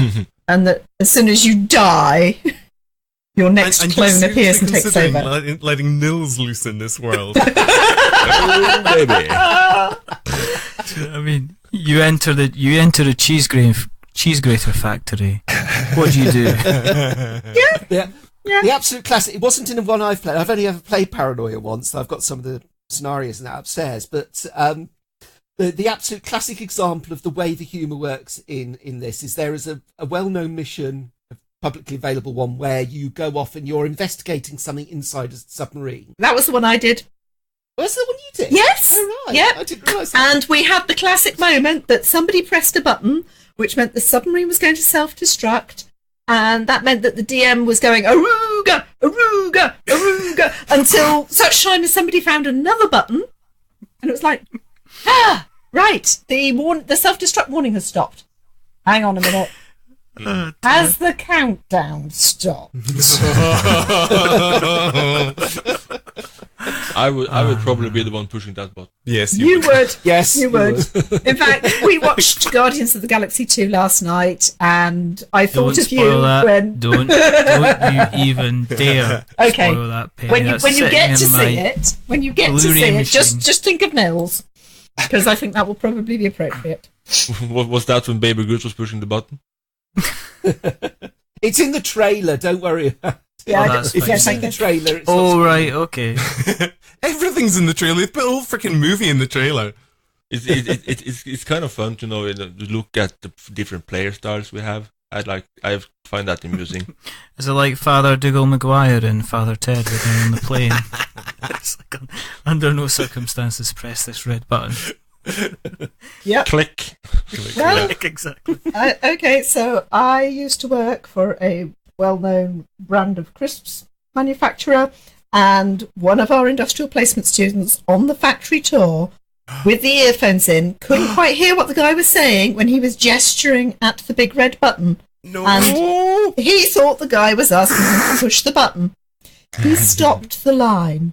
and that as soon as you die, your next And clone you're appears and takes considering over. letting Nils loose in this world. Oh, baby. I mean, you enter a cheese grater factory. What do you do? Yeah. The absolute classic. It wasn't in the one I've played. I've only ever played Paranoia once. So I've got some of the scenarios and that upstairs. But the absolute classic example of the way the humour works in this is there is a well-known mission, a publicly available one, where you go off and you're investigating something inside a submarine. That was the one I did. Where's the one you did? Yes. Oh, right. Yep. I didn't realise that. And we had the classic moment that somebody pressed a button, which meant the submarine was going to self-destruct, and that meant that the DM was going, Aruga, Aruga, Aruga, until such time as somebody found another button, and it was like, right, the self-destruct warning has stopped. Hang on a minute. Has the countdown stopped? I would probably be the one pushing that button. Yes, You would. Yes, You would. In fact, we watched Guardians of the Galaxy 2 last night, and I thought Don't of you spoil that. when... Don't you even dare Okay. spoil that penny. when you That's get sitting to in see my it, when you get to Blu-ray see it, machine. just think of Nils, because I think that will probably be appropriate. What was that when Baby Groot was pushing the button? It's in the trailer. Don't worry about it. Yeah, Oh, I that's don't- If fine. you see the trailer, it's Oh not right, okay. Everything's in the trailer. They put a whole freaking movie in the trailer. It's kind of fun to look at the different player styles we have. I find that amusing. Is it like Father Dougal Maguire and Father Ted when they're on the plane? It's like, under no circumstances press this red button. Yep. Click. Well, Exactly. okay, so I used to work for a well-known brand of crisps manufacturer, and one of our industrial placement students on the factory tour with the earphones in couldn't quite hear what the guy was saying when he was gesturing at the big red button, No. and he thought the guy was asking him to push the button. He stopped the line,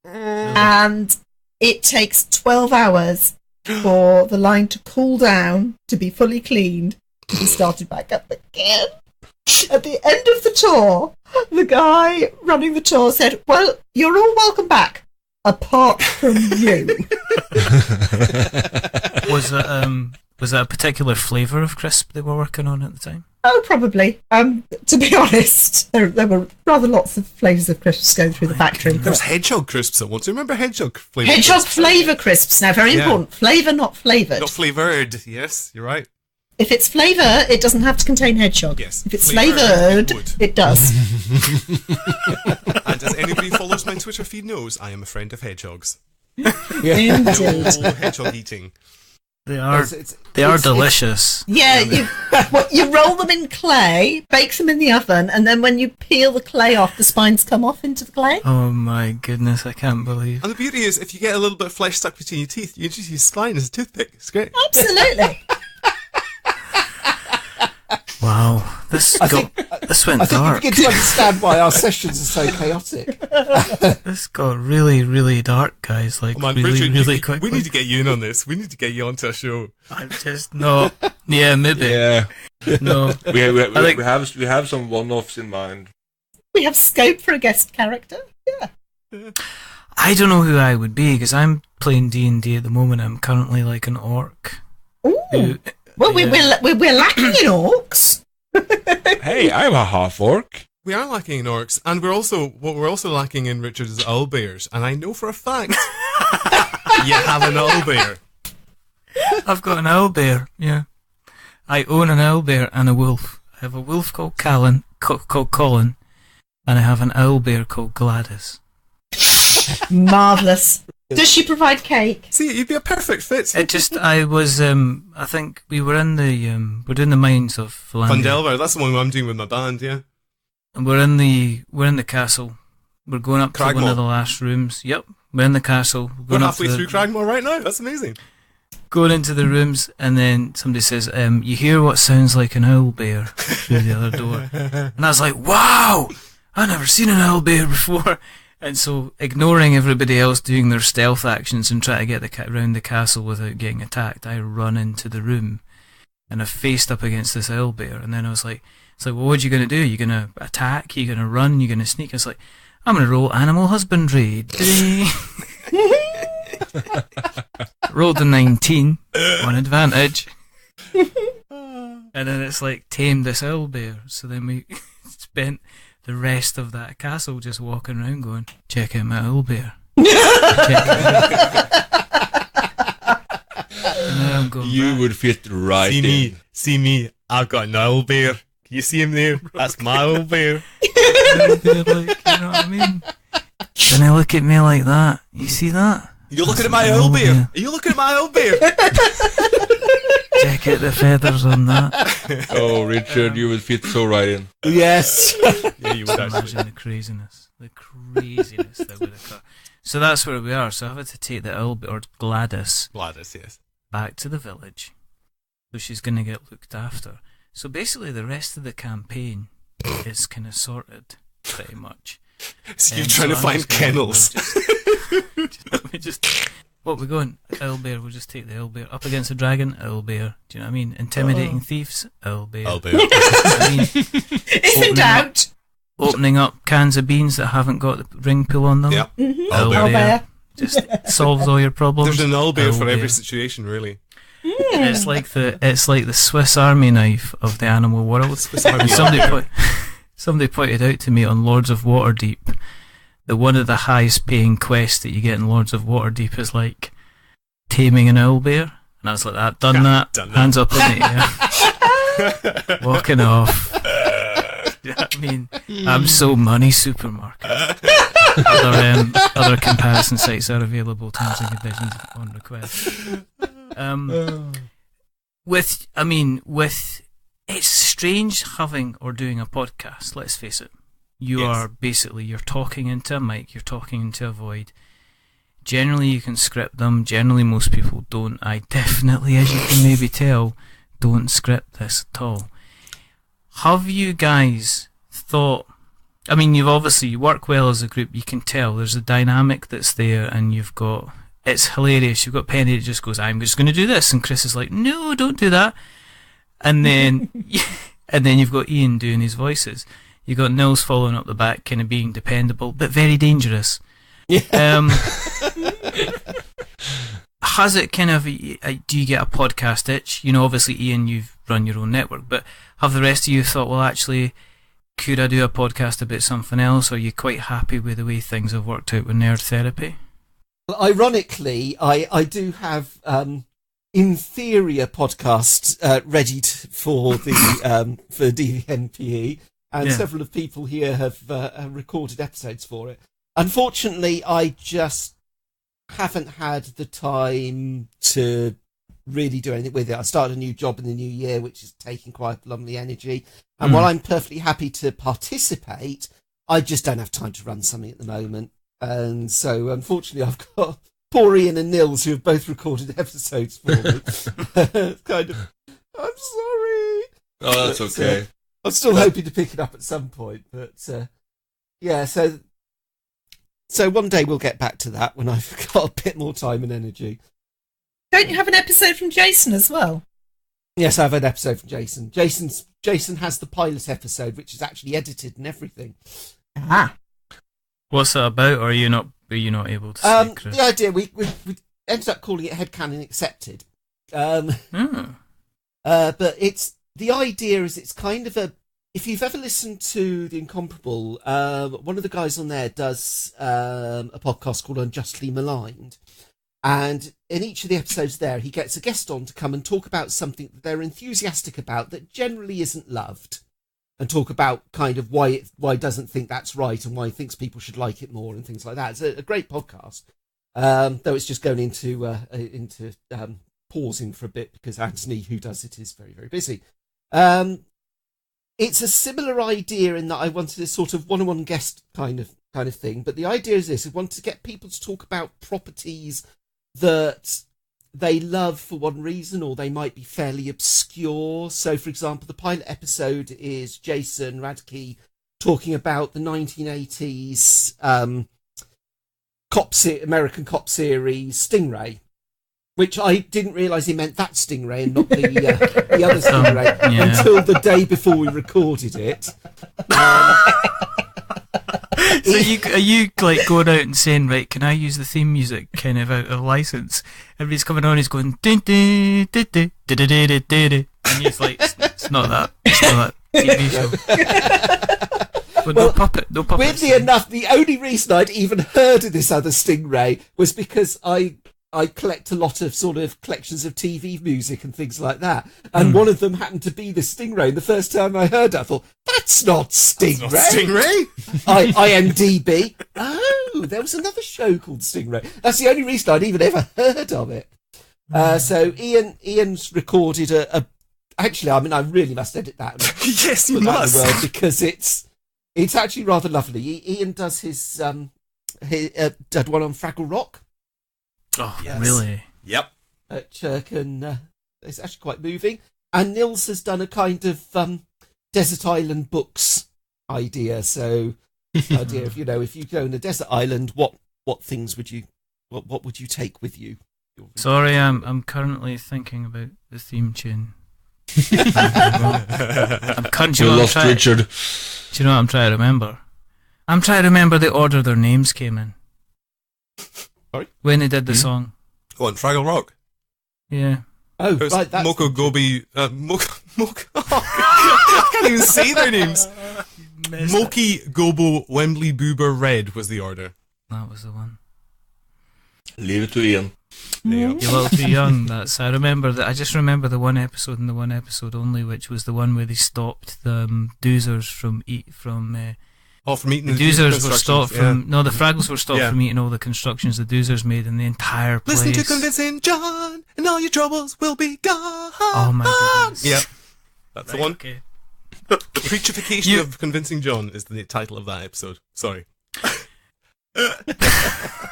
and it takes 12 hours for the line to cool down, to be fully cleaned, to be started back up again. At the end of the tour, the guy running the tour said, "Well, you're all welcome back, apart from you." Was that a particular flavour of crisp they were working on at the time? Oh, probably. To be honest, there were rather lots of flavours of crisps going through the factory. There was hedgehog crisps at once. Do you remember hedgehog flavour? Hedgehog flavour crisps. Now, very Yeah. important. Flavour, not flavoured. Not flavoured. Yes, you're right. If it's flavour, it doesn't have to contain hedgehog. Yes. If it's Flavoured, flavoured, it would. it does. And as anybody who follows my Twitter feed knows, I am a friend of hedgehogs. Indeed. No hedgehog eating. They are It's- delicious. Yeah, you roll them in clay, bake them in the oven, and then when you peel the clay off, the spines come off into the clay. Oh my goodness, I can't believe. And the beauty is, if you get a little bit of flesh stuck between your teeth, you just use spine as a toothpick. It's great. Absolutely. Wow, this went I think dark. you begin to understand why our sessions are so chaotic. This got really, really dark, guys. Like Oh man, really, Richard, really we quickly. need to get you in on this. We need to get you onto a show. I'm just no. Yeah, maybe. Yeah, No. we I think- we have some one-offs in mind. We have scope for a guest character. Yeah. I don't know who I would be because I'm playing D&D at the moment. I'm currently like an orc. Ooh. Who- Well, yeah. we're lacking in orcs. Hey, I'm a half-orc. We are lacking in orcs, and we're also lacking in Richard is owlbears. And I know for a fact you have an owlbear. I've got an owlbear. Yeah, I own an owlbear and a wolf. I have a wolf called Colin, and I have an owlbear called Gladys. Marvellous. Does she provide cake? See, you'd be a perfect fit. It just, I was, I think we were in the, we're doing the mines of Philandia. Fundelver, that's the one I'm doing with my band, yeah. And we're in the castle. We're going up to one Cragmaw. of the last rooms. Yep, we're in the castle. We're Going up halfway to through Cragmore right now. That's amazing. Going into the rooms, and then somebody says, "You hear what sounds like an owlbear through the other door?" And I was like, "Wow, I've never seen an owlbear before." And so, ignoring everybody else doing their stealth actions and trying to get around the castle without getting attacked, I run into the room. and I faced up against this owlbear, and then I was like, well, what are you going to do? Are you going to attack? Are you going to run? Are you going to sneak? I was like, I'm going to roll animal husbandry. Rolled a 19 on advantage. And then it's like, tame this owlbear. So then we spent the rest of that castle just walking around going, check out my owlbear. And then I'm going You back. would fit right See me, I've got an owl bear. Can you see him there? That's my owl bear. They're like, you know what I mean? Then they look at me like that. You see that? You're looking at my owl bear. Are you looking at my owl bear? Check out the feathers on that. Oh, Richard, you would fit so right in. Yes. Yeah, you would actually. Imagine the craziness that would occur. So that's where we are. So I've had to take the owlbear, or Gladys, Gladys, yes. back to the village. So she's going to get looked after. So basically the rest of the campaign is kind of sorted, pretty much. So you're trying to I'm find just gonna- kennels. we just what we're going, owlbear, we'll just take the owlbear up against a dragon, owlbear. Do you know what I mean? Intimidating thieves, owlbear. Owl bear. I mean, If in doubt. opening up cans of beans that haven't got the ring pull on them. Yep. Mhm. Owl bear. Owlbear. Just solves all your problems. There's an owl bear for Owlbear. every situation, really. It's like the Swiss Army knife of the animal world. Swiss Army And somebody pointed out to me on Lords of Waterdeep that one of the highest paying quests that you get in Lords of Waterdeep is like taming an owlbear. And I was like, I've done that. done that. Hands up in the air. Walking off. You know what I mean? I'm so money supermarket. Other comparison sites are available, terms and conditions on request. With it's strange having or doing a podcast. Let's face it. You're talking into a mic, you're talking into a void. Generally, you can script them. Generally, most people don't. I definitely, as you can maybe tell, don't script this at all. Have you guys thought? I mean, you work well as a group. You can tell there's a dynamic that's there, and it's hilarious. You've got Penny that just goes, "I'm just going to do this," and Chris is like, "No, don't do that." And then, you've got Iain doing his voices. You've got Nils following up the back, kind of being dependable, but very dangerous. Yeah. Has it kind of? Do you get a podcast itch? You know, obviously, Iain, you've run your own network, but have the rest of you thought, well, actually, could I do a podcast about something else? Or are you quite happy with the way things have worked out with Nerd Therapy? Well, ironically, I do have inferior podcasts ready for the for DVNPE, and several of people here have recorded episodes for it. Unfortunately, I just haven't had the time to really do anything with it. I started a new job in the new year, which is taking quite a lot of the energy. And while I'm perfectly happy to participate, I just don't have time to run something at the moment. And so, unfortunately, I've got poor Iain and Nils who have both recorded episodes for me. Kind of, I'm sorry. Oh, that's okay. I'm still hoping to pick it up at some point. But yeah, so one day we'll get back to that when I've got a bit more time and energy. Don't you have an episode from Jason as well? Yes, I have an episode from Jason. Jason has the pilot episode, which is actually edited and everything. Ah. What's that about? Or are you not able to say, Chris? The idea we ended up calling it Headcanon Accepted. But the idea is it's kind of a. If you've ever listened to The Incomparable, one of the guys on there does a podcast called Unjustly Maligned. And in each of the episodes there, he gets a guest on to come and talk about something that they're enthusiastic about that generally isn't loved. And talk about kind of why he doesn't think that's right and why he thinks people should like it more and things like that. It's a great podcast. Though it's just going into pausing for a bit because Anthony, who does it, is very, very busy. It's a similar idea in that I wanted a sort of one-on-one guest kind of thing. But the idea is this: I wanted to get people to talk about properties that they love for one reason, or they might be fairly obscure. So, for example, the pilot episode is Jason Radke talking about the 1980s American cop series Stingray. Which I didn't realise he meant that stingray and not the other stingray yeah. until the day before we recorded it. So are you like going out and saying, right, can I use the theme music kind of out of license? Everybody's coming on, he's going dun, dun, dun, dun, dun, dun, dun, dun, dun, and he's like, it's not that TV show. But no puppet. Weirdly enough, the only reason I'd even heard of this other stingray was because I collect a lot of sort of collections of TV music and things like that. And one of them happened to be the Stingray. And the first time I heard it, I thought, that's not Stingray. That's not Stingray? IMDb. Oh, there was another show called Stingray. That's the only reason I'd even ever heard of it. So Ian's recorded actually, I mean, I really must edit that. Yes, you must. In the world because it's actually rather lovely. Ian does his did one on Fraggle Rock. Oh, yes. Really? Yep. At Chirk, and it's actually quite moving. And Nils has done a kind of desert island books idea. So, idea of if you go on a desert island, what things would you take with you? Sorry, I'm currently thinking about the theme tune. I'm conjuring. We lost Richard. Do you know what I'm trying to remember? I'm trying to remember the order their names came in. Sorry? When they did the song. Oh, on Fraggle Rock. Yeah. Oh, It was right. That's Moko Gobi. I can't even say their names. Moki, Gobo, Wembley, Boober, Red was the order. That was the one. Leave it to Iain. There you go. You're a little too young. I remember that. I just remember the one episode and the one episode only, which was the one where they stopped the doozers from From eating the doozers were stopped constructions, from the Fraggles were stopped from eating all the constructions the doozers made in the entire place. Listen to Convincing John, and all your troubles will be gone. Oh my goodness! Yep, that's the one. Okay. The preachification of Convincing John is the title of that episode. Sorry.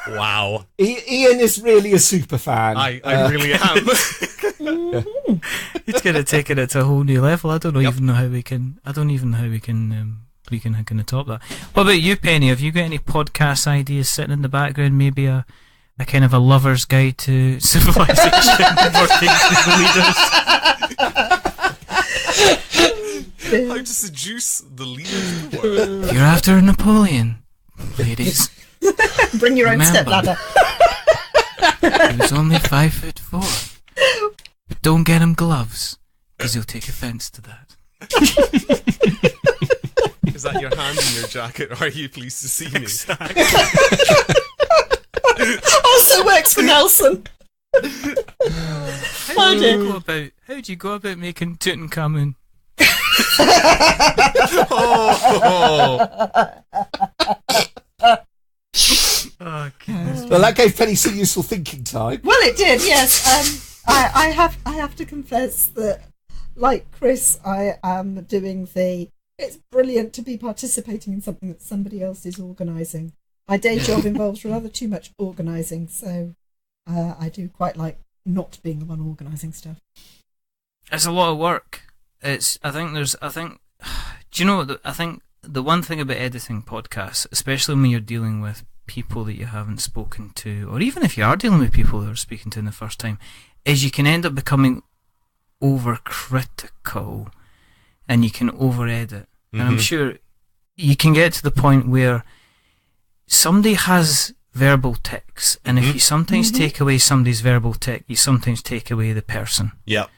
Wow. Ian is really a super fan. I really am. He's kind of taking it to a whole new level. I don't even know how we can. We can kind of top that. What about you, Penny? Have you got any podcast ideas sitting in the background? Maybe a kind of a lover's guide to civilization working with the leaders. How to seduce the leaders of the world. If you're after Napoleon, ladies, Bring your own remember, stepladder. he was only 5'4". But don't get him gloves, because he'll take offence to that. Is that your hand in your jacket, or are you pleased to see me? Exactly. Also works for Nelson. How do you go about making Tutankhamun? Oh, goodness. Well, that gave Penny some useful thinking time. Well, it did, yes. I have to confess that, like Chris, I am doing it's brilliant to be participating in something that somebody else is organising. My day job involves rather too much organising, so I do quite like not being the one organising stuff. It's a lot of work. Do you know, I think the one thing about editing podcasts, especially when you're dealing with people that you haven't spoken to, or even if you are dealing with people that are speaking to in the first time, is you can end up becoming overcritical and you can over-edit. And I'm sure you can get to the point where somebody has verbal tics, and if you sometimes take away somebody's verbal tic, you sometimes take away the person. Yep.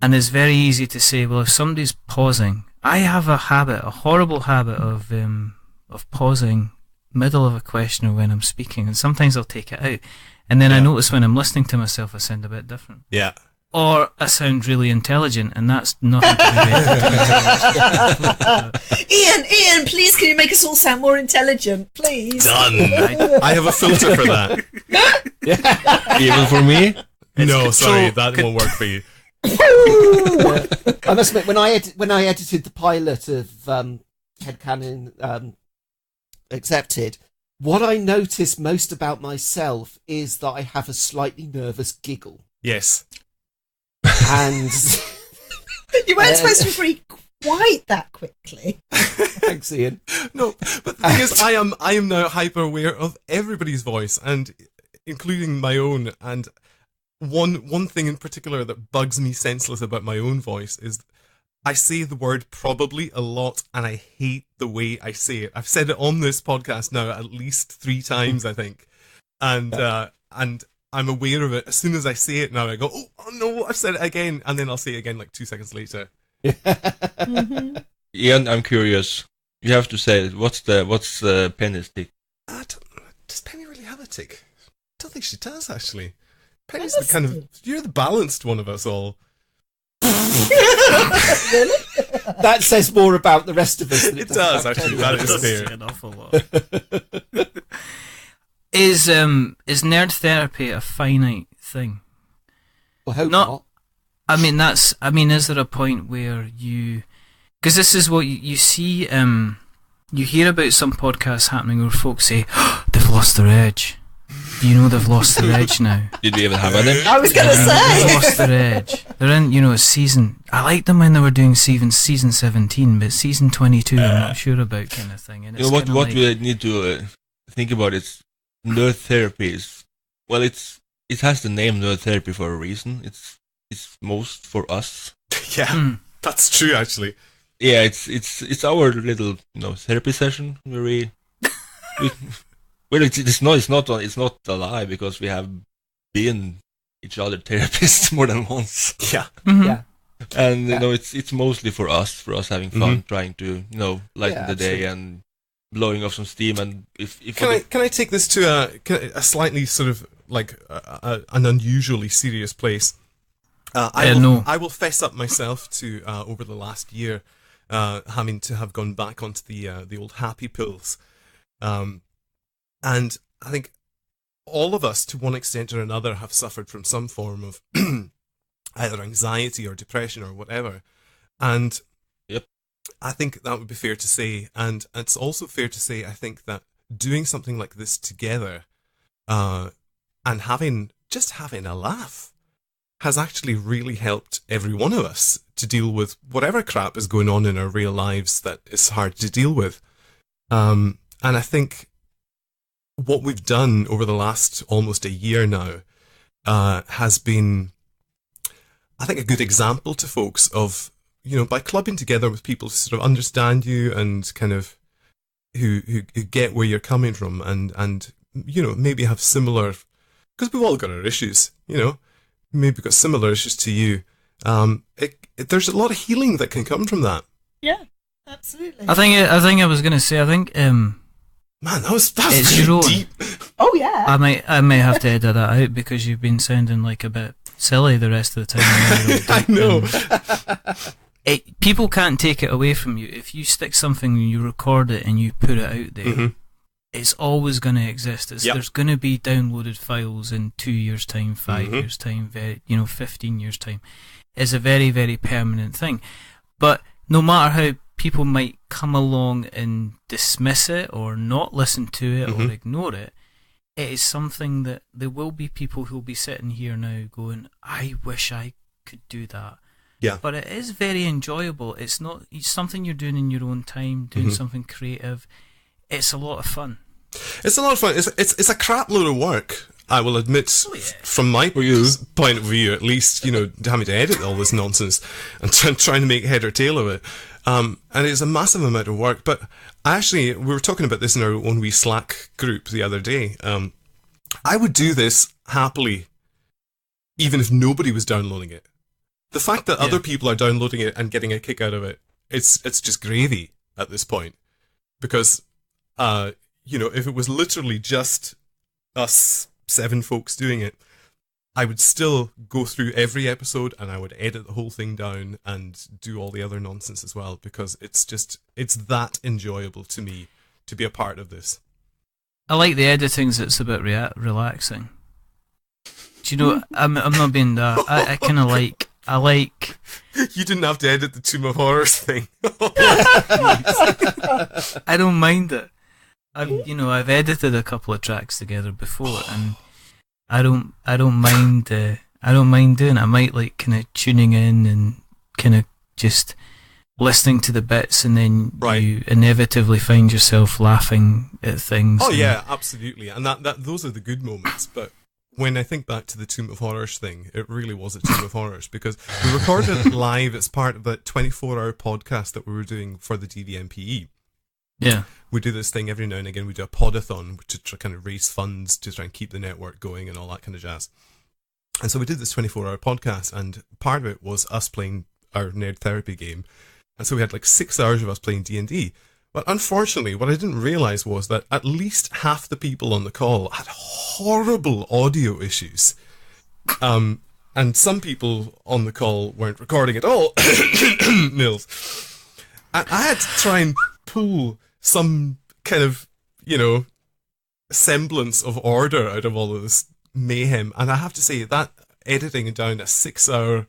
And it's very easy to say, well, if somebody's pausing, I have a horrible habit of pausing middle of a question or when I'm speaking, and sometimes I'll take it out, and then I notice when I'm listening to myself I sound a bit different. Yeah. Or I sound really intelligent, and that's nothing to do with Iain, please can you make us all sound more intelligent, please? Done. I have a filter for that. Even for me? No, sorry, that won't work for you. I must admit, when I edited the pilot of Headcanon Accepted, what I noticed most about myself is that I have a slightly nervous giggle. Yes. And You weren't supposed to agree quite that quickly. thanks, Iain. No, but the thing is, I am now hyper aware of everybody's voice, and including my own, and one thing in particular that bugs me senseless about my own voice is I say the word probably a lot, and I hate the way I say it. I've said it on this podcast now at least 3 times, I think, and I'm aware of it. As soon as I say it now, I go, oh no, I've said it again, and then I'll say it again like 2 seconds later. Iain, I'm curious. You have to say it. What's Penny's tick? Does Penny really have a tick? I don't think she does, actually. Penny's the kind of... You're the balanced one of us all. Really? That says more about the rest of us than It does, actually. That is fair. An awful lot. Is nerd therapy a finite thing? I hope not. I mean, is there a point where you... Because this is what you see, you hear about some podcasts happening where folks say, oh, they've lost their edge. Do you know they've lost their edge now? Did we even have any? I was going to say. They've lost their edge. They're in, a season... I liked them when they were doing season 17, but season 22 I'm not sure about, kind of thing. And You know what we need to think about is nerd therapy is... Well, it has the name nerd therapy for a reason. It's most for us. Yeah, that's true, actually. Yeah, it's our little therapy session where we well, it's not a lie, because we have been each other therapists more than once. Yeah. Mm-hmm. Yeah. And it's mostly for us having fun, trying to lighten the day and blowing off some steam. And if can I take this to a slightly sort of like an unusually serious place? I will fess up myself to over the last year having to have gone back onto the old happy pills, and I think all of us, to one extent or another, have suffered from some form of either anxiety or depression or whatever. And yep. I think that would be fair to say. And it's also fair to say, I think, that doing something like this together and having a laugh has actually really helped every one of us to deal with whatever crap is going on in our real lives that is hard to deal with. And I think what we've done over the last almost a year now has been, I think, a good example to folks of, by clubbing together with people who sort of understand you and kind of who get where you're coming from and maybe have similar, because we've all got our issues, maybe got similar issues to you. There's a lot of healing that can come from that. Yeah, absolutely. I think I was going to say, Man, that's it's really your own. deep. Oh yeah. I may have to edit that out because you've been sounding like a bit silly the rest of the time. I know. People can't take it away from you. If you stick something and you record it and you put it out there, it's always going to exist. There's going to be downloaded files in 2 years' time, 5 years' time, 15 years' time. It's a very, very permanent thing. But no matter how people might come along and dismiss it or not listen to it or ignore it, it is something that there will be people who'll be sitting here now going, I wish I could do that. Yeah. But it is very enjoyable. It's something you're doing in your own time, doing something creative. It's a lot of fun. It's a lot of fun. It's a crap load of work, I will admit, from my point of view, at least, having to edit all this nonsense and trying to make head or tail of it. And it's a massive amount of work. But actually, we were talking about this in our own wee Slack group the other day. I would do this happily, even if nobody was downloading it. The fact that other people are downloading it and getting a kick out of it, it's just gravy at this point. Because, if it was literally just us 7 folks doing it, I would still go through every episode and I would edit the whole thing down and do all the other nonsense as well, because it's that enjoyable to me to be a part of this. I like the editing that's a bit relaxing. Do you know, I'm not being that. I kind of like... You didn't have to edit the Tomb of Horrors thing. I don't mind it. I've edited a couple of tracks together before, and I don't mind doing it. I might like kind of tuning in and kind of just listening to the bits, and then you inevitably find yourself laughing at things. Oh yeah, absolutely. And that those are the good moments. But when I think back to the Tomb of Horrors thing, it really was a Tomb of Horrors, because we recorded it live as part of that 24-hour podcast that we were doing for the DVMPE. Yeah. We do this thing every now and again. We do a podathon to kind of raise funds to try and keep the network going and all that kind of jazz. And so we did this 24-hour podcast, and part of it was us playing our Nerd Therapy game. And so we had like 6 hours of us playing D&D. But unfortunately, what I didn't realise was that at least half the people on the call had horrible audio issues. And some people on the call weren't recording at all. Nils. I had to try and pull some kind of, semblance of order out of all of this mayhem. And I have to say that editing down a 6-hour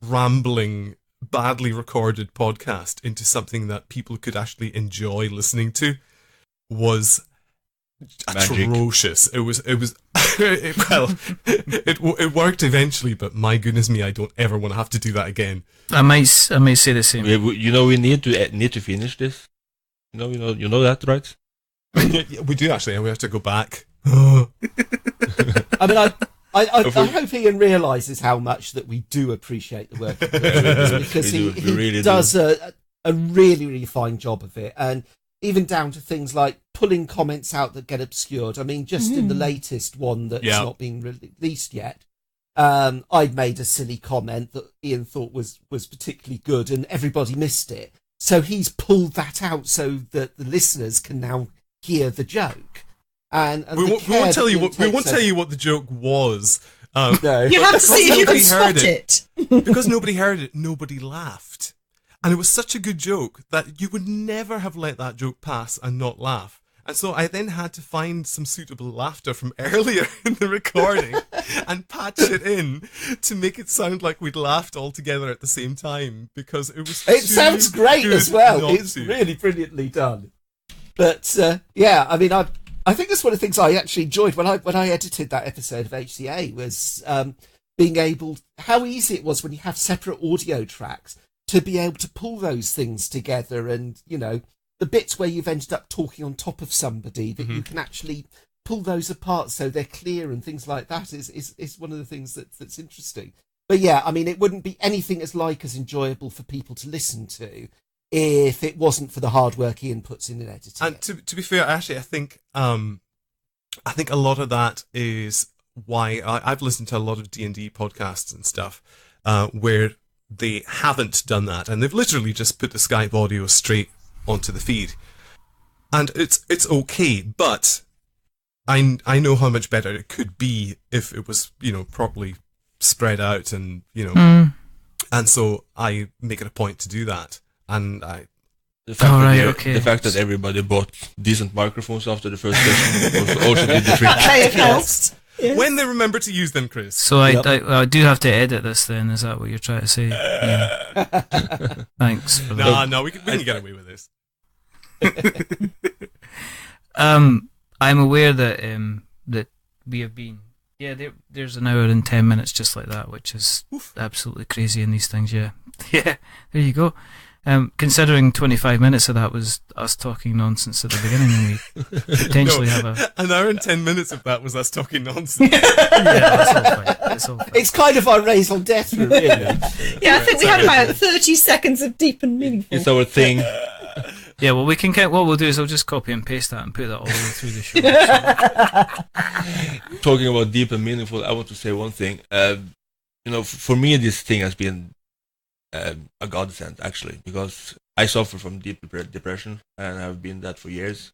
rambling, badly recorded podcast into something that people could actually enjoy listening to was Magic. atrocious. It worked eventually, but my goodness me, I don't ever want to have to do that again. I might say the same. We need to finish this. You know that, right? Yeah, we do actually, and we have to go back. I mean, I hope Ian realises how much that we do appreciate the work because he really does a really, really fine job of it. And even down to things like pulling comments out that get obscured. I mean, just in the latest one that's not been released yet, I'd made a silly comment that Ian thought was particularly good and everybody missed it. So he's pulled that out so that the listeners can now hear the joke. And we won't tell you what the joke was. No. You have to see if you can spot it. Because nobody heard it, nobody laughed. And it was such a good joke that you would never have let that joke pass and not laugh. And so I then had to find some suitable laughter from earlier in the recording and patch it in to make it sound like we'd laughed all together at the same time, because it was It sounds great as well. It's to. really brilliantly done. But I mean, I think that's one of the things I actually enjoyed when I edited that episode of HCA was being able, how easy it was when you have separate audio tracks to be able to pull those things together, and the bits where you've ended up talking on top of somebody that you can actually pull those apart so they're clear and things like that is one of the things that's interesting. But yeah, I mean, it wouldn't be anything as enjoyable for people to listen to if it wasn't for the hard work Ian puts in editing. And to be fair, actually, I think a lot of that is why I've listened to a lot of D&D podcasts and stuff where they haven't done that, and they've literally just put the Skype audio straight onto the feed, and it's okay. But I know how much better it could be if it was properly spread out, and and so I make it a point to do that. And the fact that everybody bought decent microphones after the first session also did the trick. May have helped. Yes. When they remember to use them, Chris. So I do have to edit this then, is that what you're trying to say? Yeah. Thanks for that. No, we can get away with this. I'm aware that that we have been there's an hour and 10 minutes just like that, which is absolutely crazy in these things. Yeah, there you go. Considering 25 minutes of that was us talking nonsense at the beginning, and we potentially have an hour and 10 minutes of that was us talking nonsense. That's all fine. It's kind of our raison d'etre, really. Yeah, I think we had about 30 seconds of deep and meaningful. It's our thing. Yeah, well, what we'll do is I'll just copy and paste that and put that all the way through the show. Talking about deep and meaningful, I want to say one thing. For me, this thing has been a godsend, actually, because I suffer from deep depression and have been that for years.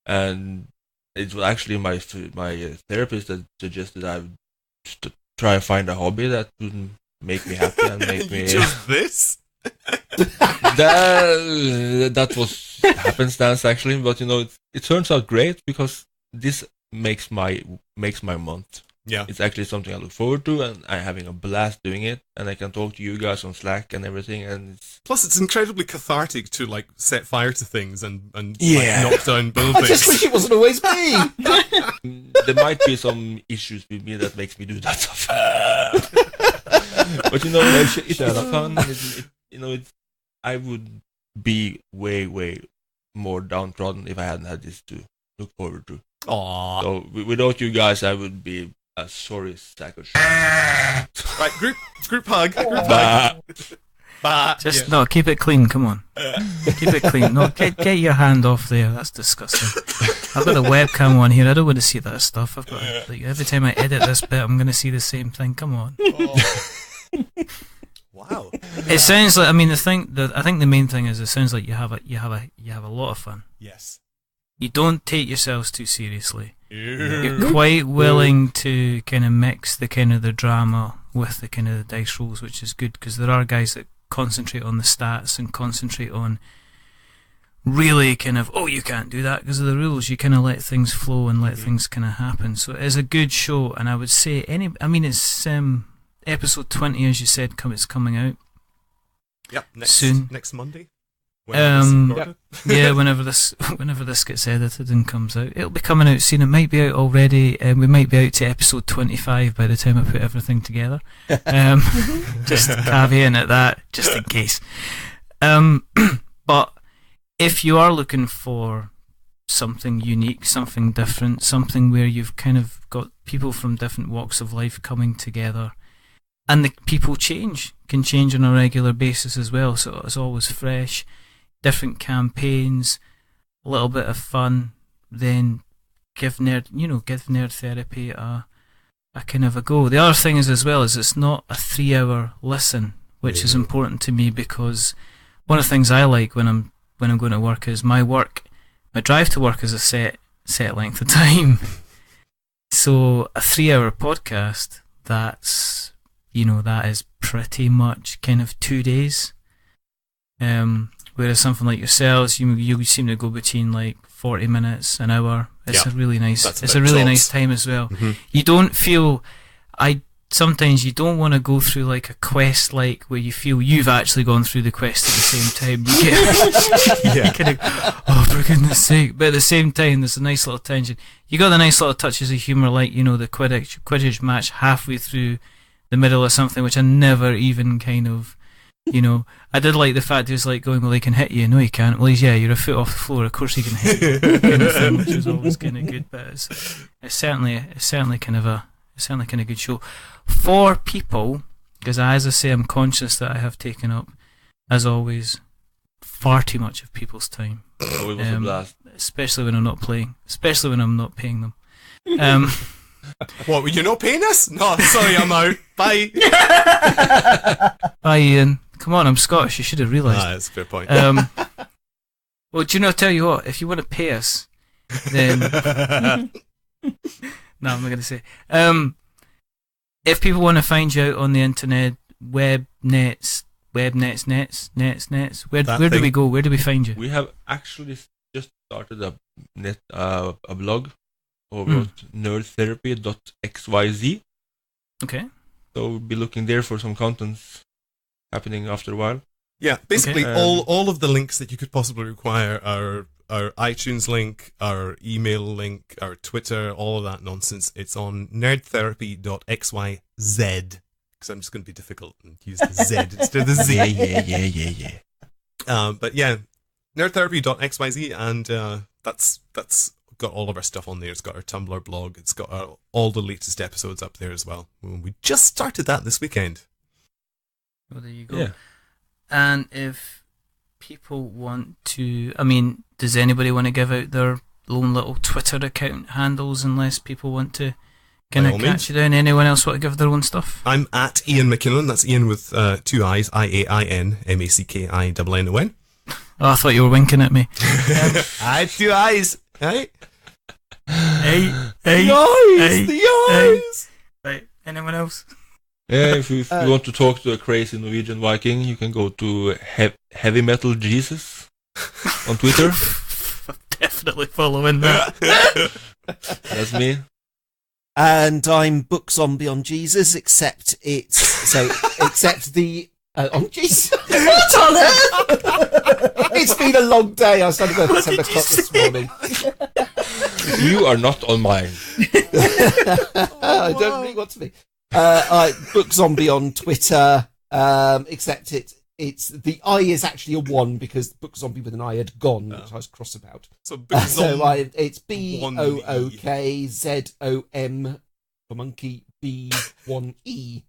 And it was actually my therapist that suggested I would try and find a hobby that would make me happy and make me. Just this. That was happenstance, actually, but it turns out great because this makes my month. Yeah, it's actually something I look forward to, and I'm having a blast doing it, and I can talk to you guys on Slack and everything, and plus it's incredibly cathartic to set fire to things and knock down buildings. I just wish it wasn't always me. There might be some issues with me that makes me do that stuff. But it's fun. I would be way more downtrodden if I hadn't had this to look forward to. Aww. So without you guys, I would be a sorry sack of shit. Right, group hug. Group hug. Just no, keep it clean. Come on, keep it clean. No, get your hand off there. That's disgusting. I've got a webcam on here. I don't want to see that stuff. I've got like every time I edit this bit, I'm going to see the same thing. Come on. Wow. It sounds like. I mean, I think the main thing is it sounds like you have a lot of fun. Yes. You don't take yourselves too seriously. You're quite willing to kind of mix the kind of the drama with the kind of the dice rolls, which is good because there are guys that concentrate on the stats and concentrate on really kind of, you can't do that because of the rules. You kind of let things flow and let things kind of happen. So it is a good show, and I would say it's episode 20, as you said, it's coming out. Yep. Soon. Next Monday. Yeah, whenever this gets edited and comes out, it'll be coming out soon. It might be out already, and we might be out to episode 25 by the time I put everything together. Just caveating at that, just in case. But if you are looking for something unique, something different, something where you've kind of got people from different walks of life coming together, and the people can change on a regular basis as well, so it's always fresh. Different campaigns, a little bit of fun, then give Nerd Therapy a kind of a go. The other thing is as well is it's not a 3-hour listen, which is important to me because one of the things I like when I'm going to work is my drive to work is a set length of time. So a 3-hour podcast, that is pretty much kind of 2 days. Whereas something like yourselves, you seem to go between like 40 minutes, an hour. It's a really nice. It's a really nice time as well. Mm-hmm. You don't feel. Sometimes you don't want to go through like a quest where you feel you've actually gone through the quest at the same time. You get, for goodness sake! But at the same time, there's a nice little tension. You got the nice little touches of humour, like the Quidditch match halfway through the middle of something, which I never even kind of. I did like the fact he was like going, well, he can hit you. No, he can't. Well, you're a foot off the floor. Of course he can hit you. Kind of thing, which is always kind of good. But it's certainly kind of a good show for people. Because as I say, I'm conscious that I have taken up, as always, far too much of people's time. Oh, it was a blast. Especially when I'm not playing. Especially when I'm not paying them. What, were you not paying us? No, sorry, I'm out. Bye. Bye, Iain. Come on, I'm Scottish. You should have realised. That's a fair point. Well, tell you what, if you want to pay us, then... No, I'm not going to say. If people want to find you out on the internet, web nets, where do we go? Where do we find you? We have actually just started a blog over at nerdtherapy.xyz. Okay. So we'll be looking there for some contents happening after a while. Yeah, basically Okay. all of the links that you could possibly require are our iTunes link, our email link, our Twitter, all of that nonsense. It's on nerdtherapy.xyz, because I'm just going to be difficult and use the Z instead of the Z. Yeah. But yeah, nerdtherapy.xyz, and that's got all of our stuff on there. It's got our Tumblr blog. It's got all the latest episodes up there as well. We just started that this weekend. Well, there you go. Yeah. And if people want to... does anybody want to give out their own little Twitter account handles unless people want to kind By of all catch means. you down? Anyone else want to give their own stuff? I'm at Iain McKinnon. That's Iain with 2 I's, Iain, MACKINNON. Oh, I thought you were winking at me. I had 2 I's, right? Hey, The eyes! Right, anyone else? Yeah, if you want to talk to a crazy Norwegian Viking, you can go to Heavy Metal Jesus on Twitter. I'm definitely following that. That's me. And I'm Book Zombie on Jesus, except the on Jesus. It's been a long day. I started at 7 o'clock this morning. You are not on mine. I don't really want to be. Book Zombie on Twitter, except it's the I is actually a 1 because Book Zombie with an I had gone, which I was cross about. So, It's BOOKZOMB for monkey, B1E.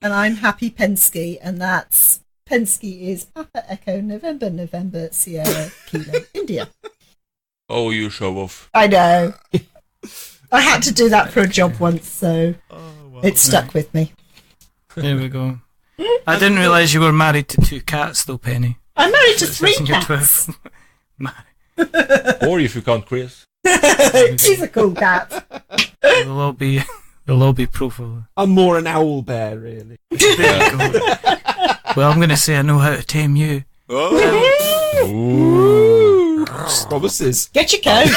And I'm Happy Pensky, and that's Pensky is Papa Echo November November Sierra Kilo India. Oh, you show off. I know. I had to do that for a job once, so it stuck with me. There we go. I didn't realise you were married to 2 cats, though, Penny. I'm married to 3 You're cats. Or if you can't, Chris. He's a cool cat. They'll all be profile. I'm more an owl bear, really. There you go. Well, I'm going to say I know how to tame you. Promises. Get your coat.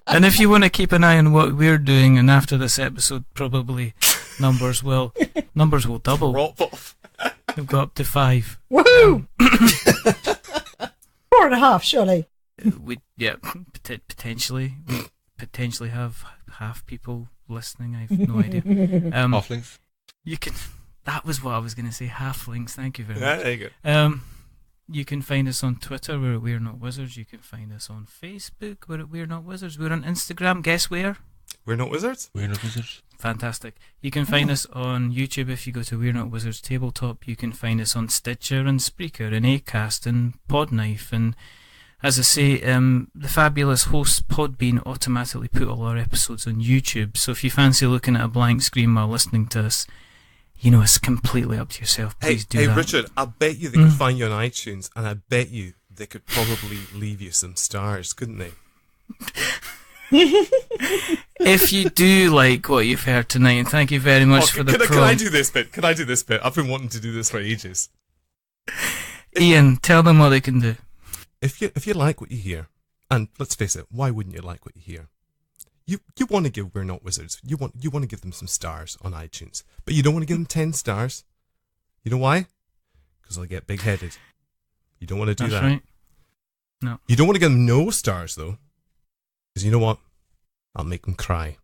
And if you want to keep an eye on what we're doing, and after this episode, probably numbers will double. Drop off. We've got up to 5. Woohoo! 4.5, surely. Potentially. We potentially have half people listening. I have no idea. Halflings. You can. That was what I was going to say. Halflings. Thank you very Yeah, much. there you go. You can find us on Twitter. We're at We're Not Wizards. You can find us on Facebook. We're at We're Not Wizards. We're on Instagram. Guess where? We're not wizards. We're not wizards. Fantastic. You can find us on YouTube if you go to We're Not Wizards Tabletop. You can find us on Stitcher and Spreaker and Acast and Podknife. And as I say, the fabulous host Podbean automatically put all our episodes on YouTube. So if you fancy looking at a blank screen while listening to us, you know, it's completely up to yourself. Please do that. Hey, Richard, I bet you they could find you on iTunes, and I bet you they could probably leave you some stars, couldn't they? If you do like what you've heard tonight, and thank you very much for the Can I prompt. do this bit? Can I do this bit? I've been wanting to do this for ages. Iain, tell them what they can do. If you like what you hear, and let's face it, why wouldn't you like what you hear? You want to give We're Not Wizards. You want to give them some stars on iTunes, but you don't want to give them 10 stars. You know why? Because they'll get big-headed. You don't want to do That's that. right. No. You don't want to give them no stars though, because you know what? I'll make them cry.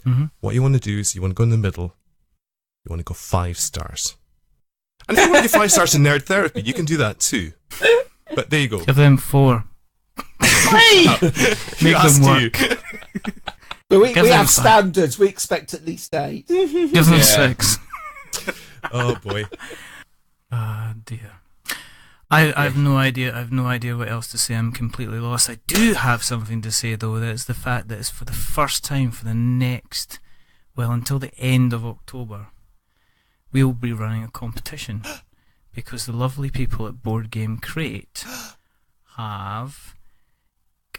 Mm-hmm. What you want to do is you want to go in the middle. You want to go 5 stars. And if you want to give 5 stars to Nerd Therapy, you can do that too. But there you go. Give them 4. Hey! Make them work. But we Give them have 5. standards. We expect at least 8. Give them Yeah. 6. Oh boy. Ah, dear. I've no idea. I've no idea what else to say. I'm completely lost. I do have something to say though. That's the fact that it's for the first time for the next, well, until the end of October, we'll be running a competition because the lovely people at Board Game Crate are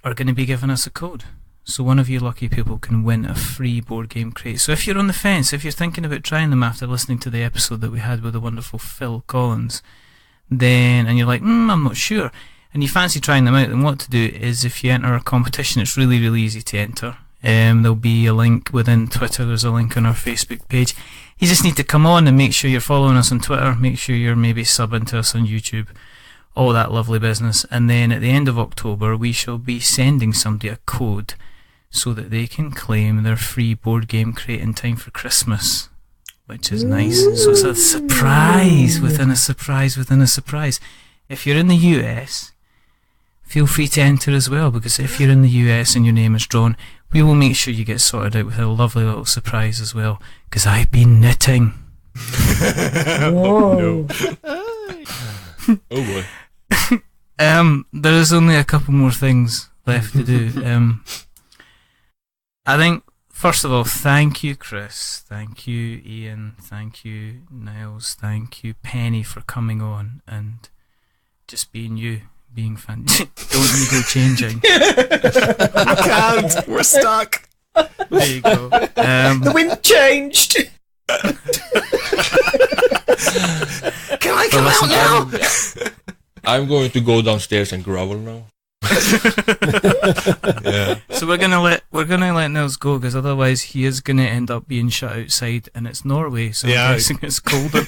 going to be giving us a code. So one of you lucky people can win a free Board Game Crate. So if you're on the fence, if you're thinking about trying them after listening to the episode that we had with the wonderful Phil Collins, and you're like, I'm not sure, and you fancy trying them out, then what to do is if you enter a competition, it's really, really easy to enter. There'll be a link within Twitter, there's a link on our Facebook page. You just need to come on and make sure you're following us on Twitter, make sure you're maybe subbing to us on YouTube, all that lovely business, and then at the end of October we shall be sending somebody a code so that they can claim their free Board Game Crate in time for Christmas, which is nice. So it's a surprise within a surprise within a surprise. If you're in the US, feel free to enter as well, because if you're in the US and your name is drawn, we will make sure you get sorted out with a lovely little surprise as well, because I've been knitting. Whoa. Oh boy. There is only a couple more things left to do. I think, first of all, thank you, Chris. Thank you, Iain. Thank you, Nils. Thank you, Penny, for coming on and just being you, being fantastic. Don't ego changing. I can't. We're stuck. There you go. The wind changed. Can I Well, come out listen, now? I'm going to go downstairs and grovel now. Yeah. So we're gonna let Nils go, because otherwise he is gonna end up being shut outside, and it's Norway, so Yeah. I'm guessing it's colder.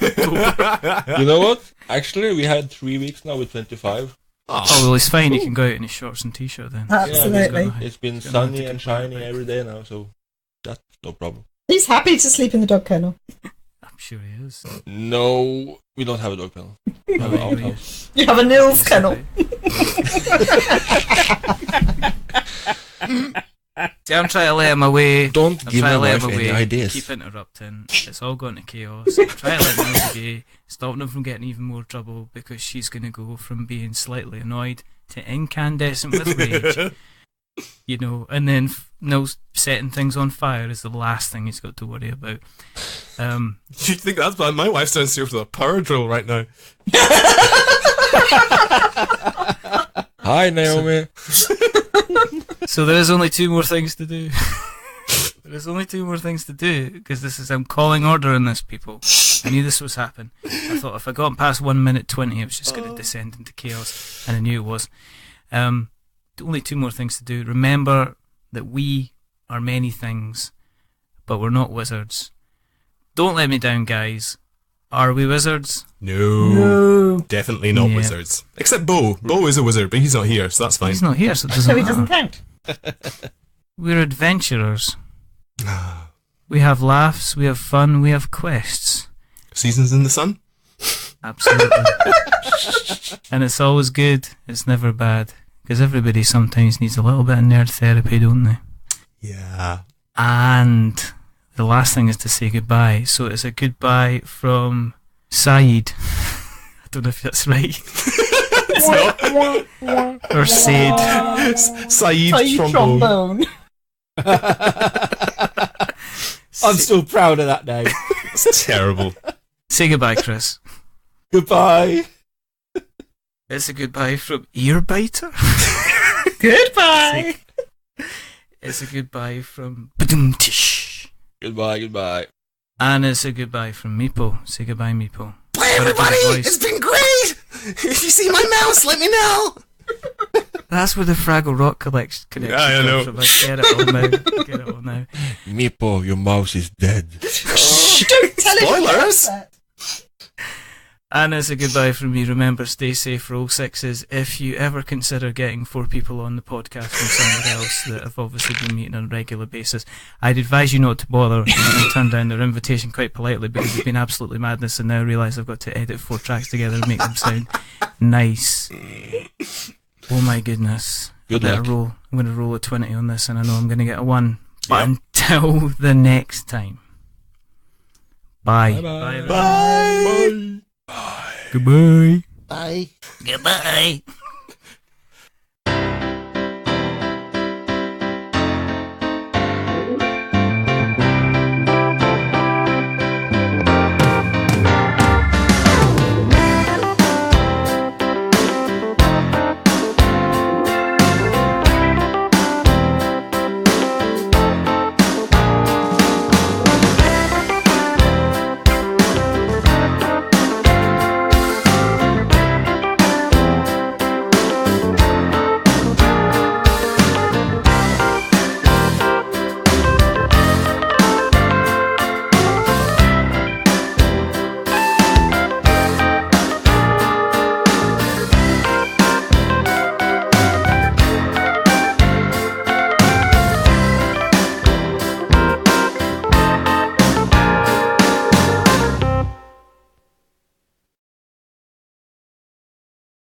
You know what? Actually, we had 3 weeks now with 25. Oh well, he's fine. He can go out in his shorts and t-shirt then. Absolutely. Yeah, It's been Gonna have sunny to and compare shiny it. every day now, so that's no problem. He's happy to sleep in the dog kennel. I'm sure he is. No, we don't have a dog kennel. We have an Oh, outhouse. You have a Nils kennel. See, I'm trying to let him away. Don't I'm give trying my to let wife him any away. ideas. Keep interrupting. It's all going to chaos. I'm trying to let him away. Stopping him from getting even more trouble because she's going to go from being slightly annoyed to incandescent with rage. You know, and then Nils setting things on fire is the last thing he's got to worry about. You think that's bad? My wife's downstairs with a power drill right now. Hi, Naomi. So there is only 2 more things to do. There's only 2 more things to do because I'm calling order on this, people. I knew this was happening. I thought if I got past 1 minute 20, it was just going to descend into chaos, and I knew it was. Only 2 more things to do. Remember that we are many things, but we're not wizards. Don't let me down, guys. Are we wizards? No. Definitely not wizards. Except Bo. Bo is a wizard, but he's not here, so that's fine. He's not here, so it doesn't So he matter. doesn't count. We're adventurers. We have laughs, we have fun, we have quests. Seasons in the sun? Absolutely. And it's always good, it's never bad. Because everybody sometimes needs a little bit of nerd therapy, don't they? Yeah. And the last thing is to say goodbye. So it's a goodbye from Saeed. I don't know if that's right. It's not. Or Said. Saeed Trombone. I'm still proud of that name. It's terrible. Say goodbye, Chris. Goodbye. It's a goodbye from Earbiter. Goodbye. It's a goodbye from Badum-tish. Goodbye. And it's a goodbye from Meeple. Say goodbye, Meeple. Bye, everybody. It's been great. If you see my mouse, let me know. That's where the Fraggle Rock connection Yeah, I know. comes from. I get it all now. Meepo, your mouse is dead. Don't tell him Spoilers. that. And it's a goodbye from me. Remember, stay safe for all 6s. If you ever consider getting 4 people on the podcast from somewhere else that have obviously been meeting on a regular basis, I'd advise you not to bother and turn down their invitation quite politely because it's been absolutely madness, and now I realise I've got to edit 4 tracks together and make them sound nice. Oh my goodness. Good I luck. better roll. I'm going to roll a 20 on this, and I know I'm going to get a 1. But until the next time. Bye. Bye. Bye. Goodbye. Bye. Goodbye.